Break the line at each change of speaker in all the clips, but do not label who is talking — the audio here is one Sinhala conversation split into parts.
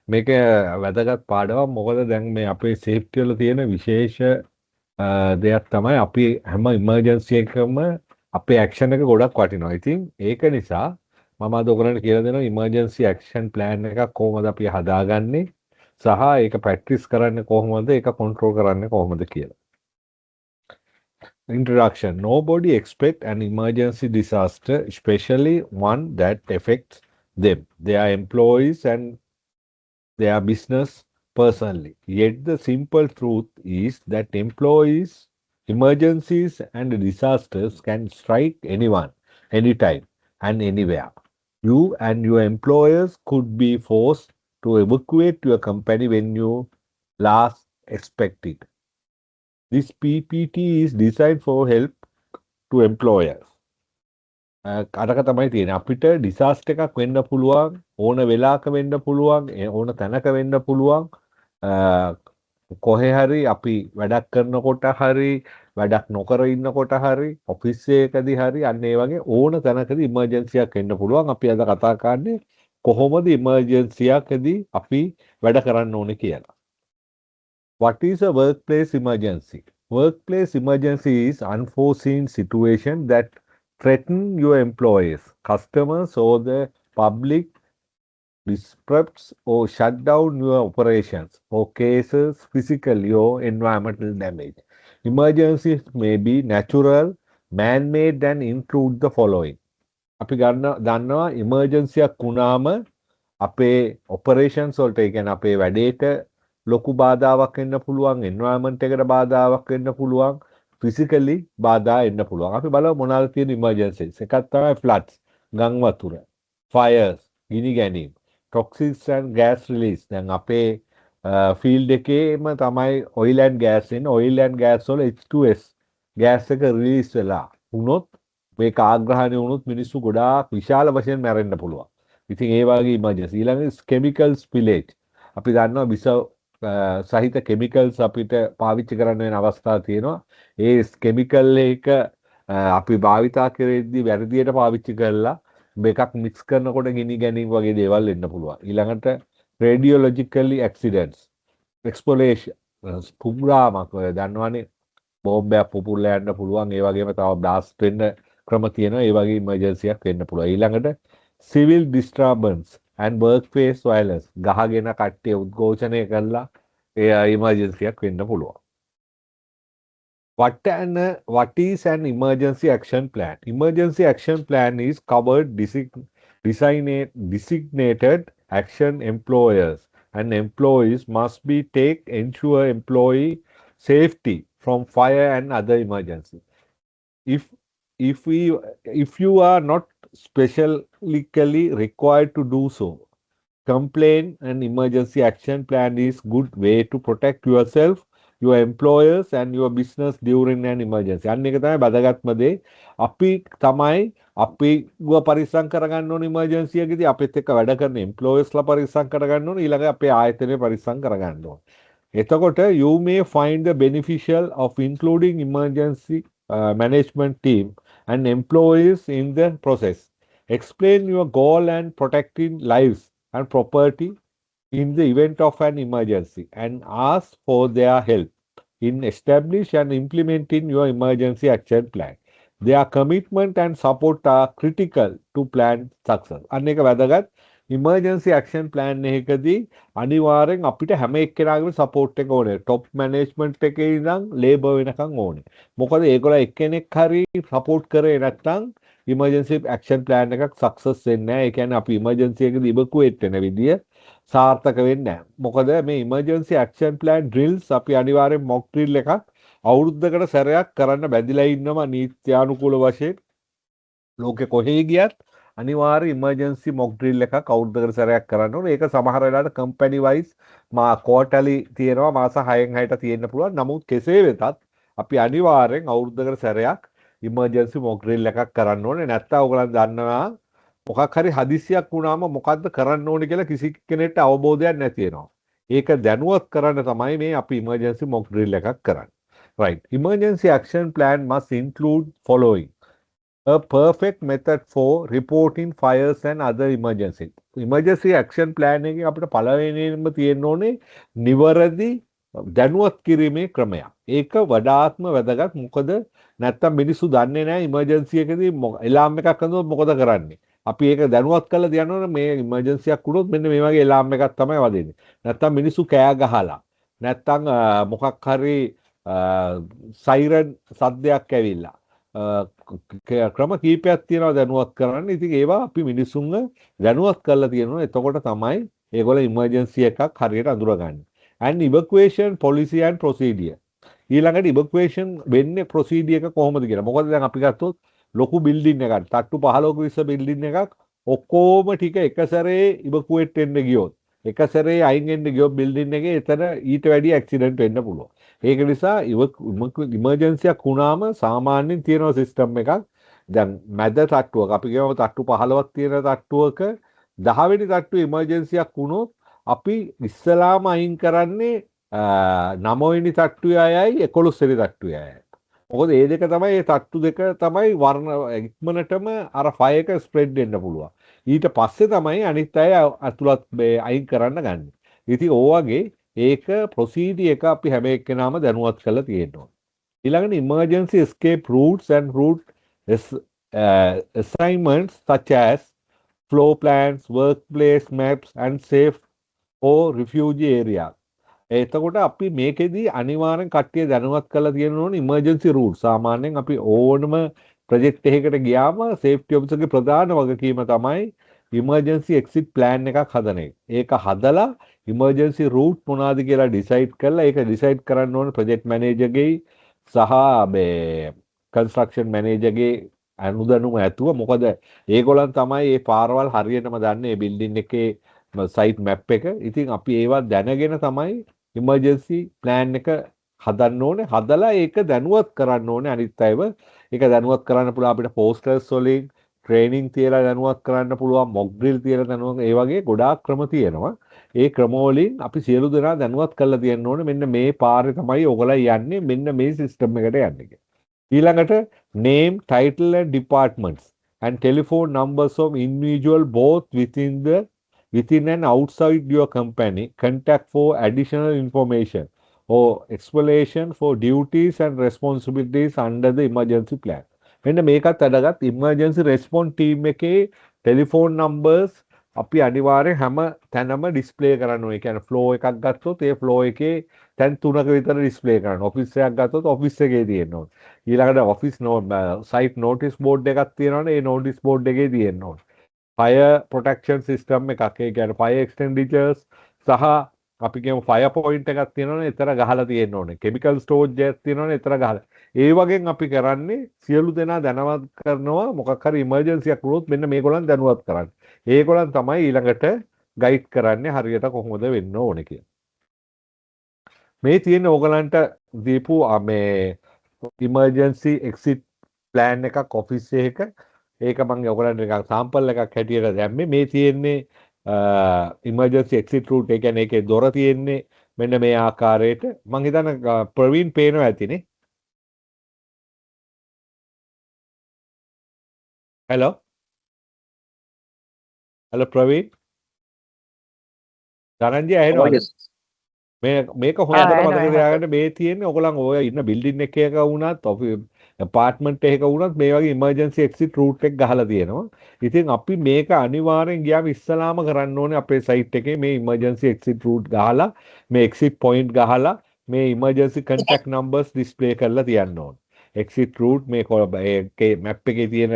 මේක වැදගත් පාඩමක්. මොකද දැන් මේ අපේ සේෆ්ටි වල තියෙන විශේෂ දෙයක් තමයි අපි හැම ඉමර්ජන්සි එකකම අපේ ඇක්ෂන් එක ගොඩක් වටිනවා. ඉතින් ඒක නිසා මම අද ඔයගලන්ට කියලා දෙනවා ඉමර්ජන්සි ඇක්ෂන් ප්ලෑන් එකක් කොහොමද අපි හදාගන්නේ සහ ඒක ප්‍රැක්ටිස් කරන්නේ කොහොමද, ඒක කන්ට්‍රෝල් කරන්නේ කොහොමද කියලා. Introduction. Nobody expects an emergency disaster, especially one that affects them, their employees, and their business personally. Yet the simple truth is that employees, emergencies, and disasters can strike anyone, anytime, and anywhere. You and your employers could be forced to evacuate your company when you last expect it. This PPT is designed for help to employers. අරක තමයි තියෙන්නේ. අපිට ඩිසාස්ටර් එකක් වෙන්න පුළුවන්, ඕන වෙලාවක වෙන්න පුළුවන්, ඕන තැනක වෙන්න පුළුවන්. කොහේ හරි අපි වැඩක් කරනකොට හරි, වැඩක් නොකර ඉන්නකොට හරි, ඔෆිස් එකකදී හරි අන්න ඒ වගේ ඕන තැනකදී ඉමර්ජන්සියක් එන්න පුළුවන්. අපි අද කතා කරන්නේ කොහොමද ඉමර්ජන්සියකදී අපි වැඩ කරන්න ඕනේ කියලා. What is a workplace emergency? Workplace emergency is unforeseen situation that threaten your employees, customers, or the public, disrupts or shut down your operations, or cases physical or environmental damage. Emergencies may be natural, man-made, and include the following. අපි දන්නවා ඉමර්ජන්සියක් වුණාම අපේ ඔපරේෂන්ස් වලට, ඒ කියන්නේ අපේ වැඩේට ලොකු බාධාවක් එන්න පුළුවන්, එන්වයරන්මන්ට් එකට බාධාවක් වෙන්න පුළුවන්, ෆිසිකලි බාධා එන්න පුළුවන්. අපි බලමු මොනවාද තියෙන ඉමර්ජන්සිස්. එකක් තමයි ෆ්ලඩ්ස්, ගම් වතුර, ෆයර්ස්, ගිනි ගැනීම්, ටොක්සික්ස් ඇන්ඩ් ගෑස් රිලීස්. දැන් අපේ ෆීල්ඩ් එකේම තමයි ඔයිල් ඇන්ඩ් ගෑස් එන්නේ. ඔයිල් ඇන්ඩ් ගෑස් වල H2S ගෑස් එක රිලීස් වෙලා වුණොත්, මේක ආග්‍රහණය වුණොත් මිනිස්සු ගොඩාක් විශාල වශයෙන් මැරෙන්න පුළුවන්. ඉතින් ඒ වගේ ඉමර්ජන්සි. ඊළඟ කෙමිකල් ස්පිලේජ්. අපි දන්නවා විස සහිත කෙමිකල්ස් අපිට පාවිච්චි කරන්න වෙන අවස්ථා තියෙනවා. ඒ කෙමිකල් එක අපි භාවිතා කරද්දී වැරදියට පාවිච්චි කරලා මේකක් මික්ස් කරනකොට ගිනි ගැනීම වගේ දේවල් වෙන්න පුළුවන්. ඊළඟට රේඩියොලොජිකලි ඇක්සිඩන්ට්ස්, එක්ස්ප්ලෝෂන්, පුපුරාමක් ඔය දන්නවනේ, බෝම්බයක් පුපුරලා යන්න පුළුවන්. ඒ වගේම තව බ්ලාස්ට් වෙන්න ක්‍රම තියෙනවා. ඒ වගේ ඉමර්ජන්සියක් වෙන්න පුළුවන්. ඊළඟට civil disturbance and workplace violence, ගහගෙන කට්ටිය උද්ඝෝෂණය කරලා ඒ ඉමර්ජන්සියක් වෙන්න පුළුවන්. What is an emergency action plan? Emergency action plan is covered designated action employers and employees must be take ensure employee safety from fire and other emergencies. If you are not specifically required to do so, complaint and emergency action plan is good way to protect yourself, your employers and your business during an emergency. අන්න එක තමයි වැදගත්ම දේ. අපි තමයි අපිව පරිස්සම් කරගන්න ඕන ඉමර්ජන්සි එකේදී, අපිත් එක්ක වැඩ කරන employeesලා පරිස්සම් කරගන්න ඕන, ඊළඟ අපේ ආයතනය පරිස්සම් කරගන්න ඕන. එතකොට you may find the beneficial of including emergency management team and employees in the process. Explain your goal and protecting lives and property in the event of an emergency and ask for their help in establish and implementing your emergency action plan. Their commitment and support are critical to plan success. අන්න එක වැදගත්. ඉමර්ජන්සි ඇක්ෂන් ප්ලෑන් එකකදී අනිවාර්යෙන් අපිට හැම එක්කෙනාගේම සපෝට් එක ඕනේ. টොප් මැනේජ්මන්ට් එකේ ඉඳන් ලේබර් වෙනකන් ඕනේ. මොකද ඒගොල්ලෝ එක්කෙනෙක් හරි සපෝට් කරේ නැත්නම් ඉමර්ජන්සි ඇක්ෂන් ප්ලෑන් එකක් සක්සස් වෙන්නේ නැහැ. ඒ කියන්නේ අපි ඉමර්ජන්සි එකදී ඉවකුවේට් වෙන විදිය සාර්ථක වෙන්නේ නැහැ. මොකද මේ ඉමර්ජන්සි ඇක්ෂන් ප්ලෑන් ඩ්‍රිල්ස් අපි අනිවාර්යෙන් මොක් ඩ්‍රිල් එකක් අවුරුද්දකට සැරයක් කරන්න බැඳිලා ඉන්නවා නීත්‍යානුකූල වශයෙන්. ලෝකෙ කොහේ ගියත් අනිවාර්ය ඉමර්ජන්සි මොක් ඩ්‍රිල් එකක් අවුරුද්දකට සැරයක් කරන්න ඕනේ. ඒක සමහර වෙලාවට කම්පැනි වයිස් ක්වෝටර්ලි තියෙනවා, මාස 6න් 6ට තියෙන්න පුළුවන්. නමුත් කෙසේ වෙතත් අපි අනිවාර්යෙන් අවුරුද්දකට සැරයක් ඉමර්ජන්සි මොක් ඩ්‍රිල් එකක් කරන්න ඕනේ. නැත්නම් ඔයගොල්ලන් දන්නවා මොකක් හරි හදිසියක් වුණාම මොකද්ද කරන්න ඕනේ කියලා කිසි කෙනෙක්ට අවබෝධයක් නැති වෙනවා. ඒක දැනුවත් කරන්න තමයි මේ අපි ඉමර්ජන්සි මොක් ඩ්‍රිල් එකක් කරන්නේ. Right. Emergency action plan must include following. A perfect method for reporting fires and other emergencies. Emergency action plan එකෙන් අපිට පළවෙනියෙන්ම තියෙන්න ඕනේ නිවැරදි දැනුවත් කිරීමේ ක්‍රමයක්. ඒක වඩාත්ම වැදගත්. මොකද නැත්තම් මිනිස්සු දන්නේ නැහැ ඉමර්ජන්සි එකදී එලාම් එකක් කරනොත් මොකද කරන්නේ. අපි ඒක දැනුවත් කරලා තියන්න ඕනේ මේ ඉමර්ජන්සි එකක් වුණොත් මෙන්න මේ වගේ එලාම් එකක් තමයි වදින්නේ. නැත්තම් මිනිස්සු කෑ ගහලා නැත්තම් මොකක් හරි සයිරන් සද්දයක් ඇවිල්ලා ක්‍රම කීපයක් තියෙනවා දැනුවත් කරන්න. ඉතින් ඒවා අපි මිනිස්සුන්ව දැනුවත් කරලා තියෙනවා. එතකොට තමයි ඒගොල්ලෝ ඉමර්ජන්සි එකක් හරියට අඳුරගන්නේ. and evacuation policy and procedure. ඊළඟට evacuation වෙන්නේ procedure එක කොහොමද කියලා. මොකද දැන් අපි ගත්තොත් ලොකු building එකක් තට්ටු 15ක විතර building එකක් ඔක්කොම ටික එක සැරේ evacuate වෙන්න ගියොත් එක සැරේ අයින් වෙන්න ගියොත් building එකේ එතන ඊට වැඩි accident වෙන්න පුළුවන්. ඒක නිසා emergency එකක් වුණාම සාමාන්‍යයෙන් තියෙන සිස්ටම් එකක් දැන් මැද තට්ටුවක අපි කියමු තට්ටු 15ක් තියෙන තට්ටුවක 10 වෙනි තට්ටුව emergency එකක් වුණොත් අපි ඉස්සලාම අයින් කරන්නේ 9 වෙනි තට්ටුවේ අයයි 11 වෙනි තට්ටුවේ අයයි. මොකද මේ දෙක තමයි මේ තට්ටු දෙක තමයි වර්ණ ඉක්මනටම අර ෆයර් එක ස්ප්‍රෙඩ් වෙන්න පුළුවන්. ඊට පස්සේ තමයි අනිත් අය අතුලත් අයින් කරන්න ගන්න. ඉතින් ඕවගේ ඒක ප්‍රොසීඩි එක අපි හැම එක්කෙනාම දැනුවත් කරලා තියෙනවා. ඊළඟට emergency escape routes and route assignments such as floor plans, workplace maps and safe or refugee areas. එතකොට අපි මේකෙදී අනිවාර්යෙන් කට්ටිය දැනුවත් කරලා තියෙන්න ඕනේ emergency route. සාමාන්‍යයෙන් අපි ඕනම ප්‍රොජෙක්ට් එකකට ගියාම safety officer ගේ ප්‍රධාන වගකීම තමයි emergency exit plan එකක් හදන එක. ඒක හදලා emergency route මොනවාද කියලා decide කරලා ඒක decide කරන්න ඕනේ project manager ගේ සහ මේ construction manager ගේ අනුදැනුම ඇතුව. මොකද ඒගොල්ලන් තමයි මේ පාරවල් හරියටම දන්නේ මේ building එකේ site map එක. ඉතින් අපි ඒවා දැනගෙන තමයි emergency plan එක හදන්න ඕනේ. හදලා ඒක දැනුවත් කරන්න ඕනේ අනිත් අයව. ඒක දැනුවත් කරන්න පුළුවන් අපිට posters වලින් ට්‍රේනින් තියලා දැනුවත් කරන්න පුළුවන් මොක් ඩ්‍රිල් තියලා දැනුවත් ඒ වගේ ගොඩාක් ක්‍රම තියෙනවා. ඒ ක්‍රම වලින් අපි සියලු දෙනා දැනුවත් කරලා තියන්න ඕනේ මෙන්න මේ පාරේ තමයි ඔයගොල්ලෝ යන්නේ මෙන්න මේ සිස්ටම් එකට යන්නේ කියලා. ඊළඟට name, title and departments and telephone numbers of individual both within and outside your company. Contact for additional information or explanation for duties and responsibilities under the emergency plan. මෙන්න මේකත් අදගත් emergency response team එකේ telephone numbers අපි අනිවාර්යෙන් හැම තැනම display කරන්න ඕනේ. ඒ කියන්නේ flow එකක් ගත්තොත් ඒ flow එකේ තැන් 3ක විතර display කරන්න. office එකක් ගත්තොත් office එකේ තියෙන්න ඕනේ. ඊළඟට office site notice board එකක් තියෙනවනේ ඒ notice board එකේ තියෙන්න ඕනේ. fire protection system එකක් ඒ කියන්නේ fire extinguishers සහ අපි කියමු fire point එකක් තියෙනවනේ එතන ගහලා තියෙන්න ඕනේ. chemical storage එකක් තියෙනවනේ එතන ගහලා. ඒ වගේන් අපි කරන්නේ සියලු දෙනා දැනවත් කරනවා මොකක් හරි emergency එකක් වුණොත් මෙන්න මේගොල්ලන් දැනුවත් කරන්න. ඒගොල්ලන් තමයි ඊළඟට ගයිඩ් කරන්නේ හරියට කොහොමද වෙන්න ඕනේ කියලා. මේ තියෙන ඕගලන්ට දීපු මේ emergency exit plan එකක් office එකක ඒක මම ඔයගලන්ට නිකන් සාම්පල් එකක් හැටියට දැම්මේ. මේ තියෙන්නේ emergency exit route ඒ කියන්නේ ඒකේ දොර තියෙන්නේ මෙන්න මේ ආකාරයට. මම හිතන්නේ ප්‍රවීන් පේනවා ඇතිනේ. hello ප්‍රවීන් ධනංජය ඇහෙනවද? මේක හොඳට මතක තියාගන්න මේ තියෙන්නේ ඔයගොල්ලන් ඔය ඉන්න බිල්ඩින් එකක වුණත් apartment එකක වුණත් මේ වගේ emergency exit route එක ගහලා තියෙනවා. ඉතින් අපි මේක අනිවාර්යෙන් ගියාම ඉස්සලාම කරන්න ඕනේ අපේ site එකේ මේ emergency exit route ගහලා මේ exit point ගහලා මේ emergency contact numbers display කරලා තියන්න ඕනේ. exit route මේ map එකේ තියෙන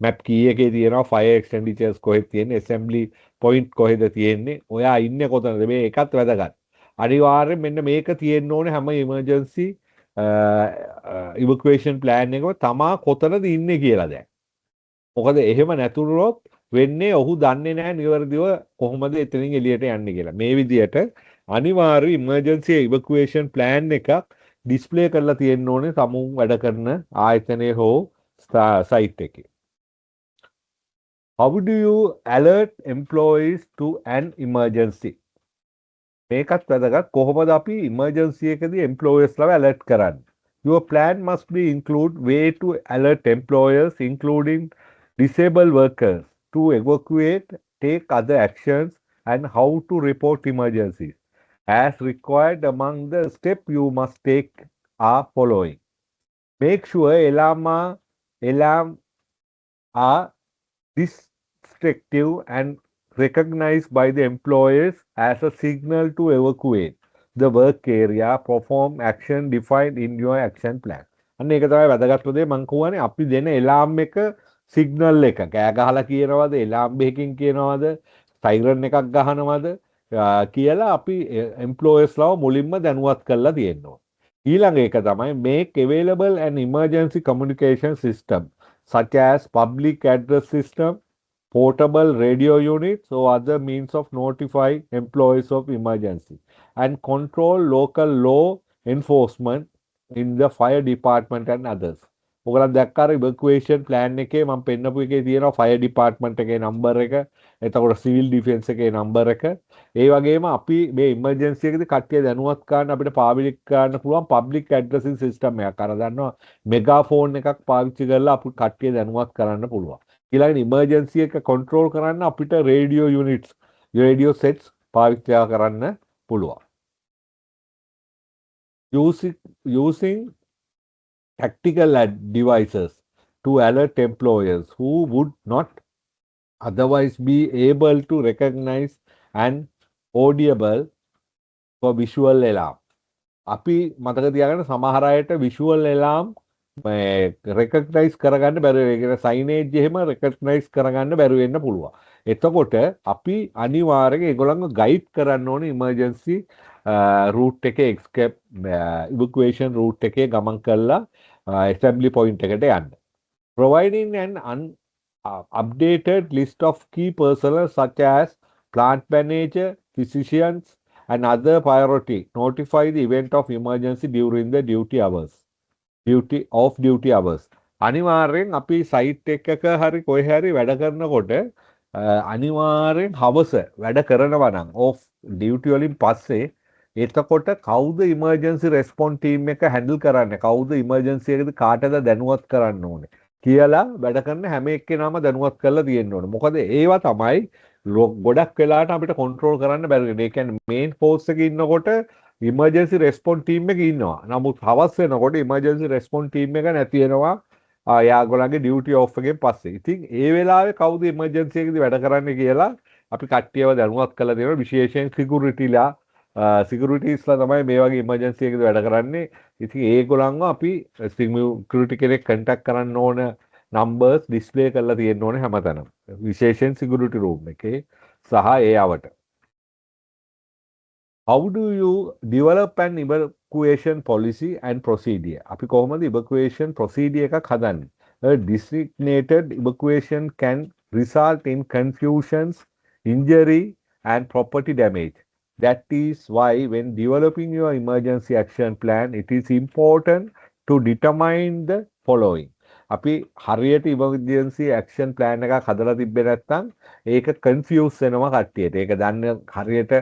map key එකේ තියෙනවා fire extinguishers කොහෙද තියෙන්නේ assembly point කොහෙද තියෙන්නේ ඔයා ඉන්නේ කොතනද මේ එකත් වැදගත්. අනිවාර්යෙන් මෙන්න මේක තියෙන්න ඕනේ හැම emergency evacuation plan එකම තමා කොතනද ඉන්නේ කියලා දැන්. මොකද එහෙම නැතුනොත් වෙන්නේ ඔහු දන්නේ නැහැ නිවැරදිව කොහොමද එතනින් එළියට යන්නේ කියලා. මේ විදිහට අනිවාර්ය emergency evacuation plan එකක් display කරලා තියෙන්න ඕනේ සමුන් වැඩ කරන ආයතනයේ හෝ site එකේ. How do you alert employees to an emergency? මේකත් වැදගත්. කොහොමද අපි emergency එකදී employees ලාව alert කරන්නේ? Your plan must be include way to alert employers, including disabled workers, to evacuate, take other actions, and how to report emergencies. As required, among the steps you must take are following. Make sure alarm are distractive and recognized by the employers as a signal to evacuate the work area, perform action defined in your action plan. අන්න ඒක තමයි වැදගත් දේ මම කියවනේ අපි දෙන එලාම් එක සිග්නල් එක කෑ ගහලා කියනවාද එලාම් එකකින් කියනවාද සයිරන් එකක් ගහනවාද කියලා අපි එම්ප්ලොයර්ස්ලාව මුලින්ම දැනුවත් කරලා තියෙනවා. ඊළඟ එක තමයි make available an emergency communication system such as public address system, portable radio units, or other means of notifying employees of emergency, and control local law enforcement in the fire department and others. ඔගලන් දැක්කාර evacuation plan එකේ මම පෙන්නපු එකේ තියෙනවා fire department එකේ number එක, එතකොට civil defense එකේ number එක. ඒ වගේම අපි මේ emergency එකේදී කට්ටිය දැනුවත් කරන්න අපිට පාවිච්චි කරන්න පුළුවන් public addressing system එකක්. අර දන්නවා megaphone එකක් පාවිච්චි කරලා අපි කට්ටිය දැනුවත් කරන්න පුළුවන්. ඊළඟට emergency එක control කරන්න අපිට radio units, radio sets පාවිච්චි කරන්න පුළුවන්. Using tactical devices to alert employers who would not otherwise be able to recognize an audible for visual alarm. අපි මතක තියාගන්න සමහර අයට visual alarm recognize කරගන්න බැරි වෙයි. ඒ කියන්නේ signage එහෙම recognize කරගන්න බැරි වෙන්න පුළුවන්. එතකොට අපි අනිවාර්යයෙන් ඒගොල්ලන්ව guide කරන්න ඕනේ emergency route එකේ escape evacuation route එකේ ගමන් කරලා assembly point එකට යන්න. Providing an updated list of key personnel such as plant manager, physicians, and other priority. Notify the event of emergency during the duty hours. Duty hours. අනිවාර්යෙන් අපි සයිට් එකක හරි කොහේ හරි වැඩ කරනකොට අනිවාර්යෙන් හවස වැඩ කරනවා නම් off duty වලින් පස්සේ එතකොට කවුද emergency response team එක handle කරන්නේ, කවුද emergency එකේදී කාටද දැනුවත් කරන්න ඕනේ කියලා වැඩ කරන හැම එක්කෙනාම දැනුවත් කරලා තියෙන්න ඕනේ. මොකද ඒවා තමයි ගොඩක් වෙලාවට අපිට control කරන්න බැරි වෙන්නේ. ඒ කියන්නේ main force එකේ ඉන්නකොට emergency response team එක ඉන්නවා. නමුත් හවස් වෙනකොට emergency response team එක නැති වෙනවා. යාගොල්ලන්ගේ duty off එකෙන් පස්සේ. ඉතින් ඒ වෙලාවේ කවුද emergency එකේදී වැඩ කරන්නේ කියලා අපි කට්ටියව දැනුවත් කරලා දෙනවා. විශේෂයෙන් securityලා සිකියුරිටිස්ලා තමයි මේ වගේ emergency එකේදී වැඩ කරන්නේ. ඉතින් ඒගොල්ලන්ව අපි security කෙනෙක් contact කරන්න ඕන numbers display කරලා තියෙන්න ඕනේ හැමතැනම. විශේෂයෙන් security room එකේ සහ ඒ අවට. How do you develop an evacuation policy and procedure? අපි කොහොමද evacuation procedure එකක් හදන්නේ? A designated evacuation can result in confusions, injury, and property damage. That is why when developing your emergency action plan, it is important to determine the following. අපි හරියට emergency action plan එකක් හදලා තිබ්බේ නැත්නම් ඒක confuse වෙනවා කට්ටියට. ඒක දන්න හරියට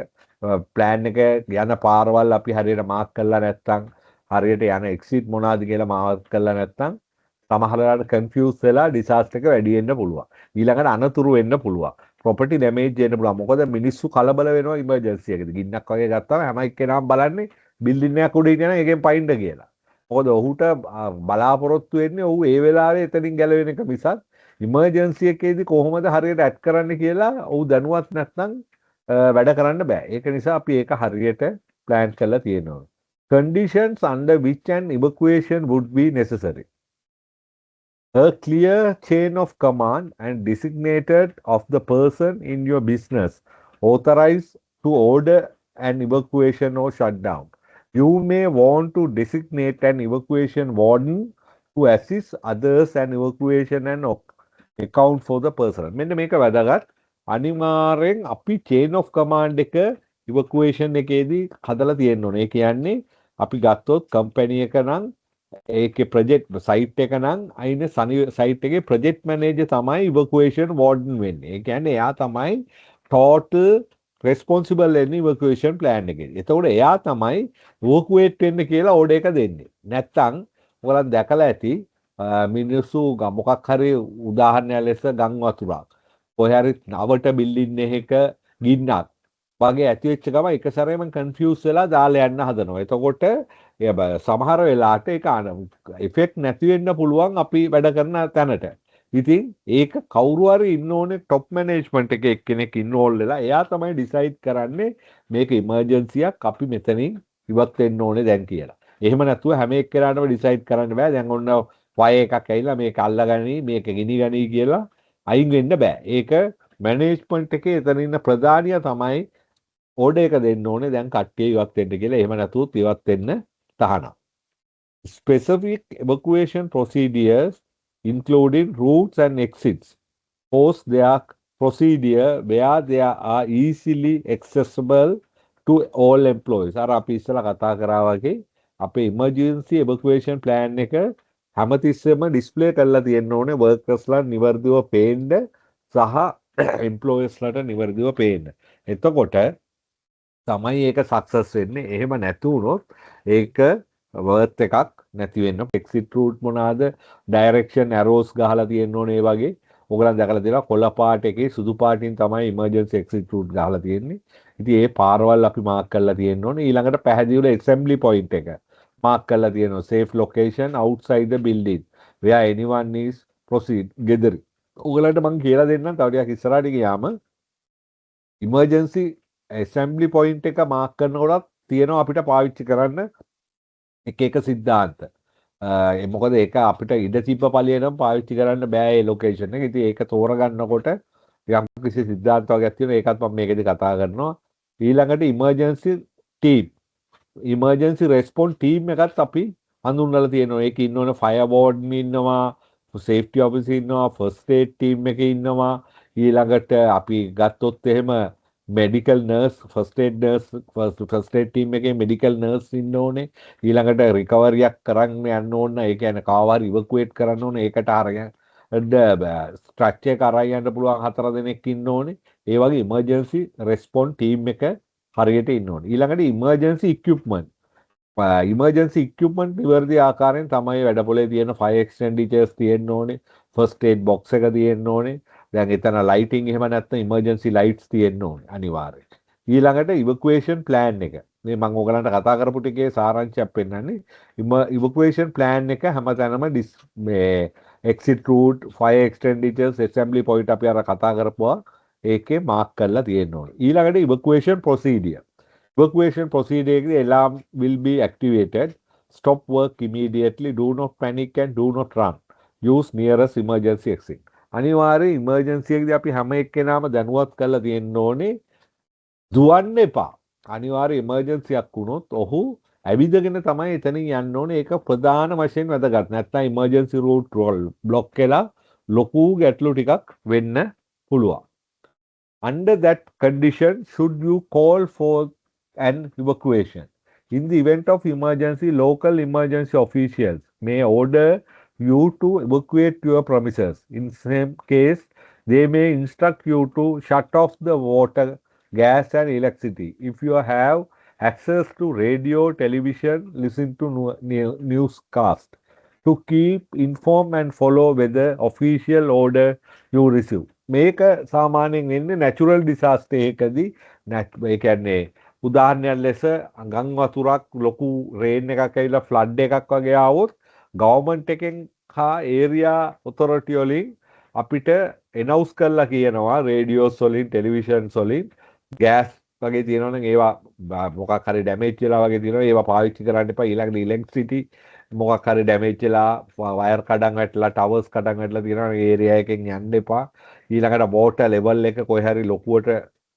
plan එක යන පාරවල් අපි හරියට mark කරලා නැත්නම් හරියට යන exit මොනවාද කියලා mark කරලා නැත්නම් සමහර වෙලාවට confuse වෙලා disaster එක වැඩි වෙන්න පුළුවන්. ඊළඟට අනතුරු වෙන්න පුළුවන්. property damage වෙන්න පුළුවන්. මොකද මිනිස්සු කලබල වෙනවා emergency එකේදී. ගින්නක් වගේ ගත්තාම හැම එක්කෙනාම බලන්නේ building එකක් උඩ ඉන්න එකෙන් පයින්ද කියලා. මොකද ඔහුට බලාපොරොත්තු වෙන්නේ ඔහු ඒ වෙලාවේ එතනින් ගැලවෙන එක මිසක් emergency එකේදී කොහොමද හරියට ඇඩ් කරන්න කියලා ඔහු දැනුවත් නැත්නම් වැඩ කරන්න බෑ. ඒක නිසා අපි ඒක හරියට plan කරලා තියෙනවා. Conditions under which an evacuation would be necessary. A clear chain of command and designated of the person in your business authorized to order an evacuation or shutdown. You may want to designate an evacuation warden to assist others and evacuation and account for the person. මෙන්න මේක වැදගත්. අනිවාර්යෙන් අපි chain of command එක evacuation එකේදී හදලා තියෙන්න ඕනේ. ඒ කියන්නේ අපි ගත්තොත් company එක නම් ඒකේ project site එක නම් අයිනේ site එකේ project manager තමයි evacuation warden වෙන්නේ. ඒ කියන්නේ එයා තමයි total responsible වෙන්නේ evacuation plan එකේ. එතකොට එයා තමයි evacuate වෙන්න කියලා order එක දෙන්නේ. නැත්තම් ඔයාලන් දැකලා ඇති මිනිස්සු මොකක් හරි උදාහරණයක් ලෙස ගම් වතුරක් කොහේ හරි නවට බිල්ඩින් එකක ගින්නක් වගේ ඇති වෙච්ච ගම එක සැරේම කන්ෆියුස් වෙලා දාලා යන්න හදනවා. එතකොට සමහර වෙලාවට ඒක ඉෆෙක්ට් නැති වෙන්න පුළුවන් අපි වැඩ කරන තැනට. ඉතින් ඒක කවුරු හරි ඉන්න ඕනේ টොප් මැනේජ්මන්ට් එකේ එක්කෙනෙක් ඉන්වෝල්ව් වෙලා එයා තමයි ඩිසයිඩ් කරන්නේ මේක ඉමර්ජන්සියක් අපි මෙතනින් ඉවත් වෙන්න ඕනේ දැන් කියලා. එහෙම නැතුව හැම එක්කෙනාටම ඩිසයිඩ් කරන්න බෑ. දැන් ඔන්න ෆයර් එකක් ඇවිල්ලා මේක අල්ලගනි මේක ගිනි ගනි කියලා අයින් වෙන්න බෑ. ඒක මැනේජ්මන්ට් එකේ එතන ඉන්න ප්‍රධානියා තමයි ඕඩර් එක දෙන්න ඕනේ දැන් කට්ටිය ඉවත් වෙන්න කියලා. එහෙම නැතුව ඉවත් වෙන්න තහනම්. Specific evacuation procedures including routes and exits. Post their procedure where they are easily accessible to all employees. අර අපි ඉස්සලා කතා කරා වගේ අපේ emergency evacuation plan එක හැමතිස්සෙම ඩිස්ප්ලේ කරලා තියෙන්න ඕනේ workersලා නිවර්දිව පේන්න සහ employeesලාට නිවර්දිව පේන්න. එතකොට තමයි ඒක සක්සස් වෙන්නේ. එහෙම නැති වුණොත් ඒක වර්ත් එකක් නැති වෙන්න. එක්සිට් රූට් මොනවාද? ඩයිරෙක්ෂන් ඇරෝස් ගහලා තියෙන්න ඕනේ. ඒ වගේ ඔයගලන් දැකලා තියෙනවා කොළ පාට එකේ සුදු පාටින් තමයි ඉමර්ජන්සි එක්සිට් රූට් ගහලා තියෙන්නේ. ඉතින් ඒ පාරවල් අපි මාක් කරලා තියෙන්න ඕනේ. ඊළඟට පැහැදිලිව ඇසෙම්බලි පොයින්ට් එක මාක් කරලා තියෙනවා. Safe location outside the building where anyone is proceed gather. ඔයගලන්ට මම කියලා දෙන්නම් තව ටිකක් ඉස්සරහට ගියාම ඉමර්ජන්සි ඇසෙම්බලි පොයින්ට් එක මාක් කරනකොට තියෙනවා අපිට පාවිච්චි කරන්න එක සිද්ධාන්ත. මොකද ඒක අපිට ඉඩ තිබ්බ පළිය නම් පාවිච්චි කරන්න බෑ ඒ ලොකේෂන් එක. ඉතින් ඒක තෝරගන්නකොට යම් කිසි සිද්ධාන්ත වර්ගයක් තියෙනවා. ඒකත් මම මේකෙදි කතා කරනවා. ඊළඟට emergency team. Emergency response team එකත් අපි හඳුන්වලා තියෙනවා. ඒක ඉන්න ඕන ෆයර් වෝඩන් ඉන්නවා, සේෆ්ටි ඔෆිසර් ඉන්නවා, ෆස්ට් ඒඩ් ටීම් එකේ ඉන්නවා. ඊළඟට අපි ගත්තොත් එහෙම medical nurse first aid nurse first aid team එකේ මෙඩිකල් නර්ස් ඉන්න ඕනේ. ඊළඟට රිකවරියක් කරන්න යන්න ඕන. ඒ කියන්නේ කාව හරි ඉවකුවේට් කරන්න ඕනේ. ඒකට අරගෙන ස්ට්‍රක්චර් එක අරන් යන්න පුළුවන් 4 දෙනෙක් ඉන්න ඕනේ. ඒ වගේ ඉමර්ජන්සි රෙස්පොන්ස් ටීම් එක හරියට ඉන්න ඕනේ. ඊළඟට ඉමර්ජන්සි ඉක්විප්මන්ට්. ඉමර්ජන්සි ඉක්විප්මන්ට් නිවැරදි ආකාරයෙන් තමයි වැඩපොලේ තියෙන ෆයර් එක්ස්ටෙන්ඩිචර්ස් තියෙන්න ඕනේ. ෆස්ට් ඒඩ් බොක්ස් එක තියෙන්න ඕනේ. දැන් එතන ලයිටින් එහෙම නැත්නම් ඉමර්ජන්සි ලයිට්ස් තියෙන්න ඕනේ අනිවාර්යයෙන්. ඊළඟට ඉවකුවේෂන් ප්ලෑන් එක. මේ මම ඔයගලන්ට කතා කරපු ටිකේ සාරාංශයක් පෙන්නන්නේ. ඉවකුවේෂන් ප්ලෑන් එක හැමතැනම මේ exit route, fire extinguishers, assembly point අපි අර කතා කරපුවා ඒකේ මාක් කරලා තියෙන්න ඕනේ. ඊළඟට ඉවකුවේෂන් ප්‍රොසීඩියර්. Evacuation procedure එකේ alarm will be activated. Stop work immediately. Do not panic and do not run. Use nearest emergency exit. අනිවාර්යයෙන් ඉමර්ජන්සි එකේදී අපි හැම එක්කෙනාම දැනුවත් කරලා තියෙන්න ඕනේ දුවන්න එපා. අනිවාර්ය ඉමර්ජන්සියක් වුණොත් ඔහු ඇවිදගෙන තමයි එතනින් යන්න ඕනේ. ඒක ප්‍රධාන වශයෙන් වැදගත්. නැත්නම් ඉමර්ජන්සි රූට් බ්ලොක් වෙලා ලොකු ගැටලු ටිකක් වෙන්න පුළුවන්. Under that condition, should you call for an evacuation? In the event of emergency, local emergency officials may order you to evacuate your premises. In same case, they may instruct you to shut off the water, gas and electricity. If you have access to radio, television, listen to newscast to keep informed and follow whether official order you receive. මේක සාමාන්‍යයෙන් වෙන්නේ නැචරල් ඩිසාස්ටර් එකකදී. ඒ කියන්නේ උදාහරණයක් ලෙස ගම් වතුරක් ලොකු රේන් එකක් ඇවිල්ලා ෆ්ලඩ් එකක් වගේ ආවොත් ගවර්න්මන්ට් එකෙන් හා ඒරියා ඔතොරිටි වලින් අපිට එනවුස් කරලා කියනවා රේඩියෝස් වලින් ටෙලිවිෂන්ස් වලින් ගෑස් වගේ තියෙනවා නම් ඒවා මොකක් හරි ඩැමේජ් වෙලා වගේ තියෙනවා ඒවා පාවිච්චි කරන්න එපා. ඊළඟට ඉලෙක්ට්‍රිසිටි මොකක් හරි ඩැමේජ් වෙලා වයර් කඩන් වැටලා ටවර්ස් කඩන් වැටලා තියෙනවා නම් ඒරියා එකෙන් යන්න එපා. ඊළඟට වෝටර් ලෙවල් එක කොහේ හරි ලොකුවට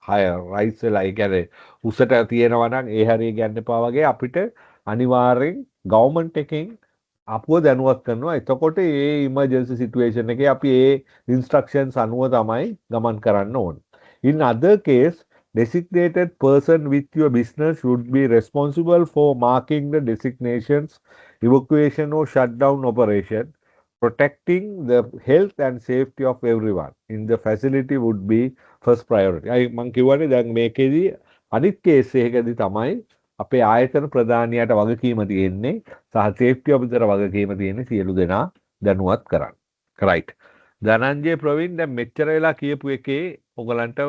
රයිස් වෙලා ඒ කියන්නේ උසට තියෙනවා නම් ඒ හරිය ගන්න එපා වගේ අපිට අනිවාර්යෙන් ගවර්න්මන්ට් එකෙන් අපුව දැනුවත් කරනවා. එතකොට මේ ඉමර්ජන්සි සිටුේෂන් එකේ අපි ඒ ඉන්ස්ට්‍රක්ෂන්ස් අනුව තමයි ගමන් කරන්න ඕන. In other case, designated person with your business should be responsible for marking the designations, evacuation or shutdown operation. Protecting the health and safety of everyone in the facility would be first priority. මම කියවනේ දැන් මේකෙදි අනිත් කේස් එකකදී තමයි අපේ ආයතන ප්‍රධානියාට වගකීම තියෙන්නේ සහ සේෆ්ටි ඔෆිසර් වගකීම තියෙන්නේ සියලු දෙනා දැනුවත් කරන්න. රයිට්. ධනංජය ප්‍රවීන් දැන් මෙච්චර වෙලා කියපු එකේ ඔයගලන්ට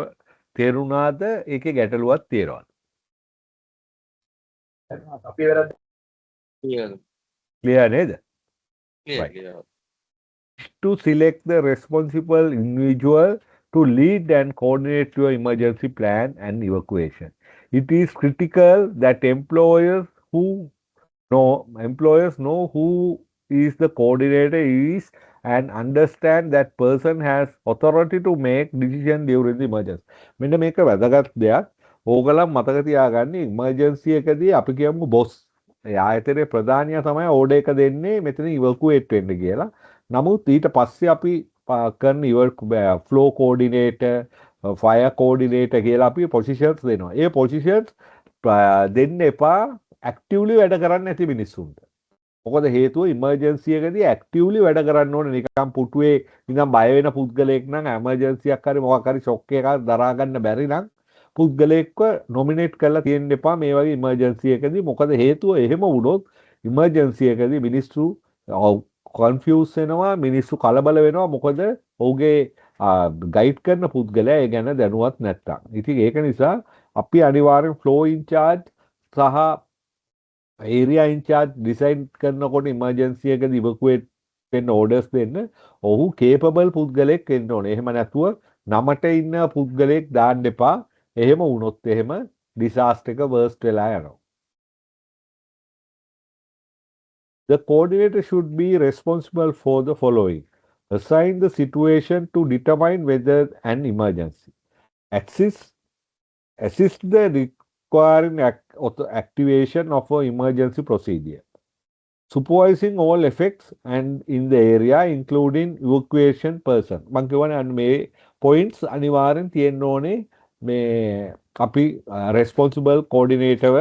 තේරුණාද? ඒකේ ගැටලුවක් තියෙනවද?
අපි වැරද්ද
ක්ලියර් නේද?
clear,
Right.
clear.
To select the responsible individual to lead and coordinate your emergency plan and evacuation. It is critical that employers know who is the coordinator is and understand that person has authority to make decision during the emergency. මෙන්න මේක වැදගත් දෙයක්. ඕගලම් මතක තියාගන්න emergency එකදී අපි කියමු boss ඒ ආයතනයේ ප්‍රධානියා තමයි ඕඩර් එක දෙන්නේ මෙතන ඉවකුවේට් වෙන්න කියලා. නමුත් ඊට පස්සේ අපි කරන ෆ්ලෝ කෝඩිනේටර්, ෆයර් කෝඩිනේටර් කියලා අපි පොසිෂන්ස් දෙනවා. ඒ පොසිෂන්ස් දෙන්න එපා ඇක්ටිව්ලි වැඩ කරන්න නැති මිනිස්සුන්ට. මොකද හේතුව ඉමර්ජන්සි එකදී ඇක්ටිව්ලි වැඩ කරන්න ඕනේ. නිකන් පුටුවේ ඉඳන් බය වෙන පුද්ගලයෙක් නම් එමර්ජන්සියක් හරි මොකක් හරි ෂොක් එකක් දරා ගන්න බැරි නම් පුද්ගලයෙක්ව නොමිනේට් කරලා තියෙන්න එපා මේ වගේ ඉමර්ජන්සි එකදී. මොකද හේතුව එහෙම වුණොත් ඉමර්ජන්සි එකදී මිනිස්සු කන්ෆියුස් වෙනවා, මිනිස්සු කලබල වෙනවා. මොකද ඔහුගේ ගයිඩ් කරන පුද්ගලයා ඒ ගැන දැනුවත් නැත්තම්. ඉතින් ඒක නිසා අපි අනිවාර්යෙන් ෆ්ලෝ ඉන්චාර්ජ් සහ ඒරියා ඉන්චාර්ජ් ඩිසයින් කරනකොට ඉමර්ජන්සි එකදී ඉවකුවේට් වෙන්න ඕඩර්ස් දෙන්න ඔහු කේපබල් පුද්ගලෙක් වෙන්න ඕනේ. එහෙම නැතුව නමට ඉන්න පුද්ගලෙක් දාන්න එපා. එහෙම වුණොත් එහෙම ඩිසාස්ටර් එක වර්ස්ට් වෙලා යනවා. The coordinator should be responsible for the following. Assign the situation to determine whether an emergency. Assist the requiring activation of an emergency procedure. Supervising all effects and in the area including evacuation person. මම කියවනේ මේ points අනිවාර්යෙන් තියෙන්න ඕනේ මේ අපි responsible coordinator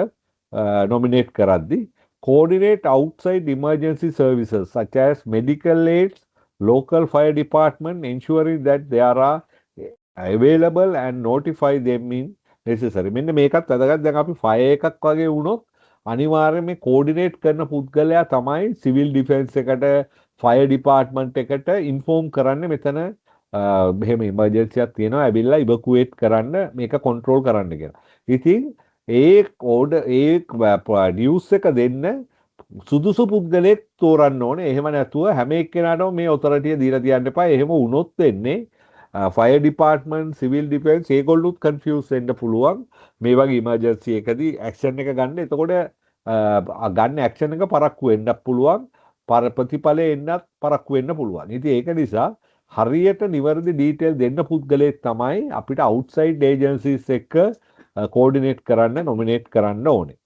nominate කරද්දී. Coordinate outside emergency services such as medical aids, local fire department, ensuring that they are available and notify them in necessary. මෙන්න මේකත් වැදගත්. දැන් අපි ෆයර් එකක් වගේ වුණොත් අනිවාර්යයෙන් මේ කෝඩිනේට් කරන පුද්ගලයා තමයි සිවිල් ඩිෆෙන්ස් එකට, ෆයර් ඩිපාර්ට්මන්ට් එකට ඉන්ෆෝම් කරන්නේ මෙතන මෙහෙම ඉමර්ජන්සියක් තියෙනවා ඇවිල්ලා ඉවකුවේට් කරන්න මේක කන්ට්‍රෝල් කරන්න කියලා. ඉතින් ඒ නිවුස් එක දෙන්න සුදුසු පුද්ගලෙක් තෝරන්න ඕනේ. එහෙම නැතුව හැම එක්කෙනාටම මේ ඔතොරිටිය දීලා තියන්න එපා. එහෙම වුණොත් වෙන්නේ ෆයර් ඩිපාර්ට්මන්ට්, සිවිල් ඩිෆෙන්ස් ඒගොල්ලොත් කන්ෆියුස් වෙන්න පුළුවන් මේ වගේ ඉමර්ජන්සි එකදී ඇක්ෂන් එක ගන්න. එතකොට ගන්න ඇක්ෂන් එක පරක්කු වෙන්නත් පුළුවන්. ප්‍රතිඵලෙ එන්නත් පරක්කු වෙන්න පුළුවන්. ඉතින් ඒක නිසා හරියට නිවැරදි ඩීටේල් දෙන්න පුද්ගලයෙක් තමයි අපිට අවුට්සයිඩ් ඒජන්සිස් එක්ක coordinate කරන්න nominate කරන්න ඕනේ.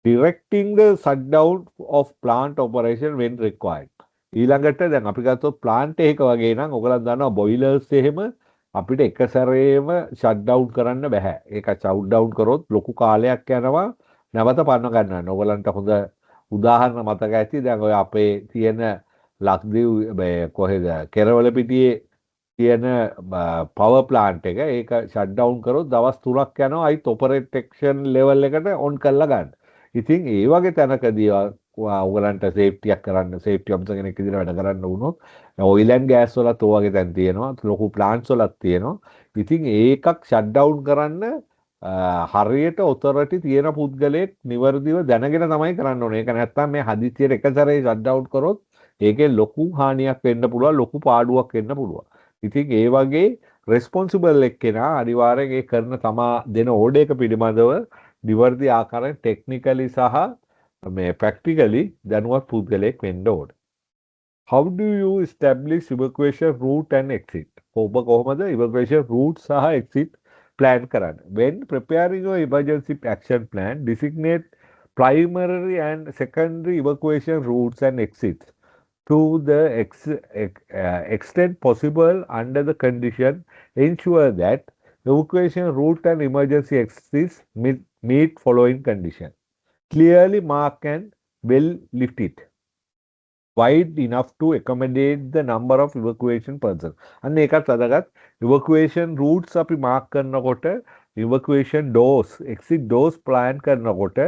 Directing the shutdown of plant operation when required. ඊළඟට දැන් අපි ගත්තොත් plant එකක වගේ නම් ඔයගලන් දන්නවා boilers එහෙම අපිට එක සැරේම shut down කරන්න බෑ. ඒක shut down කරොත් ලොකු කාලයක් යනවා නැවත පන්න ගන්නන්න. ඔයගලන්ට හොඳ උදාහරණ මතක ඇති. දැන් ඔය අපේ තියෙන ලක්දිව් කොහෙද කෙරවල පිටියේ තියෙන පවර් ප්ලාන්ට් එක ඒක ෂට් ඩවුන් කරොත් දවස් 3ක් යනවා අයිත් ඔපරේටෙක්ෂන් ලෙවල් එකට ඔන් කරලා ගන්න. ඉතින් ඒ වගේ තැනකදී ඔයගලන්ට සේෆ්ටියක් කරන්න සේෆ්ටි ඔෆිසර් කෙනෙක් විදිහට වැඩ කරන්න වුණොත් ඔයිල් ඇන්ඩ් ගෑස් වලත් ඔය වගේ තැන් තියෙනවා ලොකු ප්ලාන්ට්ස් වලත් තියෙනවා. ඉතින් ඒකක් ෂට් ඩවුන් කරන්න හරියට ඔතොරිටි තියෙන පුද්ගලයෙක් නිවර්දිව දැනගෙන තමයි කරන්න ඕනේ. ඒක නැත්තම් මේ හදිස්සියට එක සැරේ ෂට් ඩවුන් කරොත් ඒකේ ලොකු හානියක් වෙන්න පුළුවන්, ලොකු පාඩුවක් වෙන්න පුළුවන්. ඉතින් ඒ වගේ රෙස්පොන්සිබල් එක්කෙනා අනිවාර්යෙන් ඒ කරන තමා දෙන ඕඩර් එක පිළිබඳව නිවර්දි ආකාරයෙන් ටෙක්නිකලි සහ මේ ප්‍රැක්ටිකලි දැනුවත් පුද්ගලයෙක් වෙන්න ඕනේ. How do you establish evacuation route and exit? ඔබ කොහොමද evacuation route සහ exit plan කරන්නේ? When preparing your emergency action plan, designate primary and secondary evacuation routes and exits to the extent possible under the condition. Ensure that evacuation route and emergency exits meet following condition. Clearly mark and well lift it wide enough to accommodate the number of evacuation persons. අන්න ඒකත් අදගත් evacuation routes අපි mark කරනකොට evacuation doors exit doors plan කරනකොට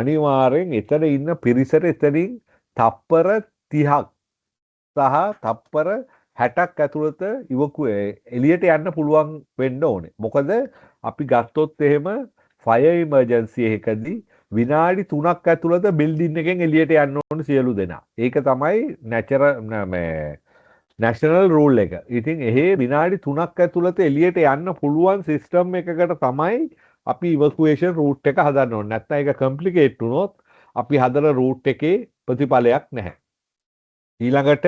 අනිවාර්යෙන් එතන ඉන්න පිරිසට එතනින් තප්පර 30ක් සහ තප්පර 60ක් ඇතුළත එළියට යන්න පුළුවන් වෙන්න ඕනේ. මොකද අපි ගත්තොත් එහෙම ෆයර් ඉමර්ජන්සි එකකදී විනාඩි 3ක් ඇතුළත බිල්ඩින් එකෙන් එළියට යන්න ඕනේ සියලු දෙනා. ඒක තමයි නැෂනල් රූල් එක. ඉතින් එහෙ විනාඩි 3ක් ඇතුළත එළියට යන්න පුළුවන් සිස්ටම් එකකට තමයි අපි ඉවකුේෂන් රූට් එක හදන්න ඕනේ. නැත්නම් ඒක කම්ප්ලිකේට් වුණොත් අපි හදන රූට් එකේ ප්‍රතිඵලයක් නැහැ. ඊළඟට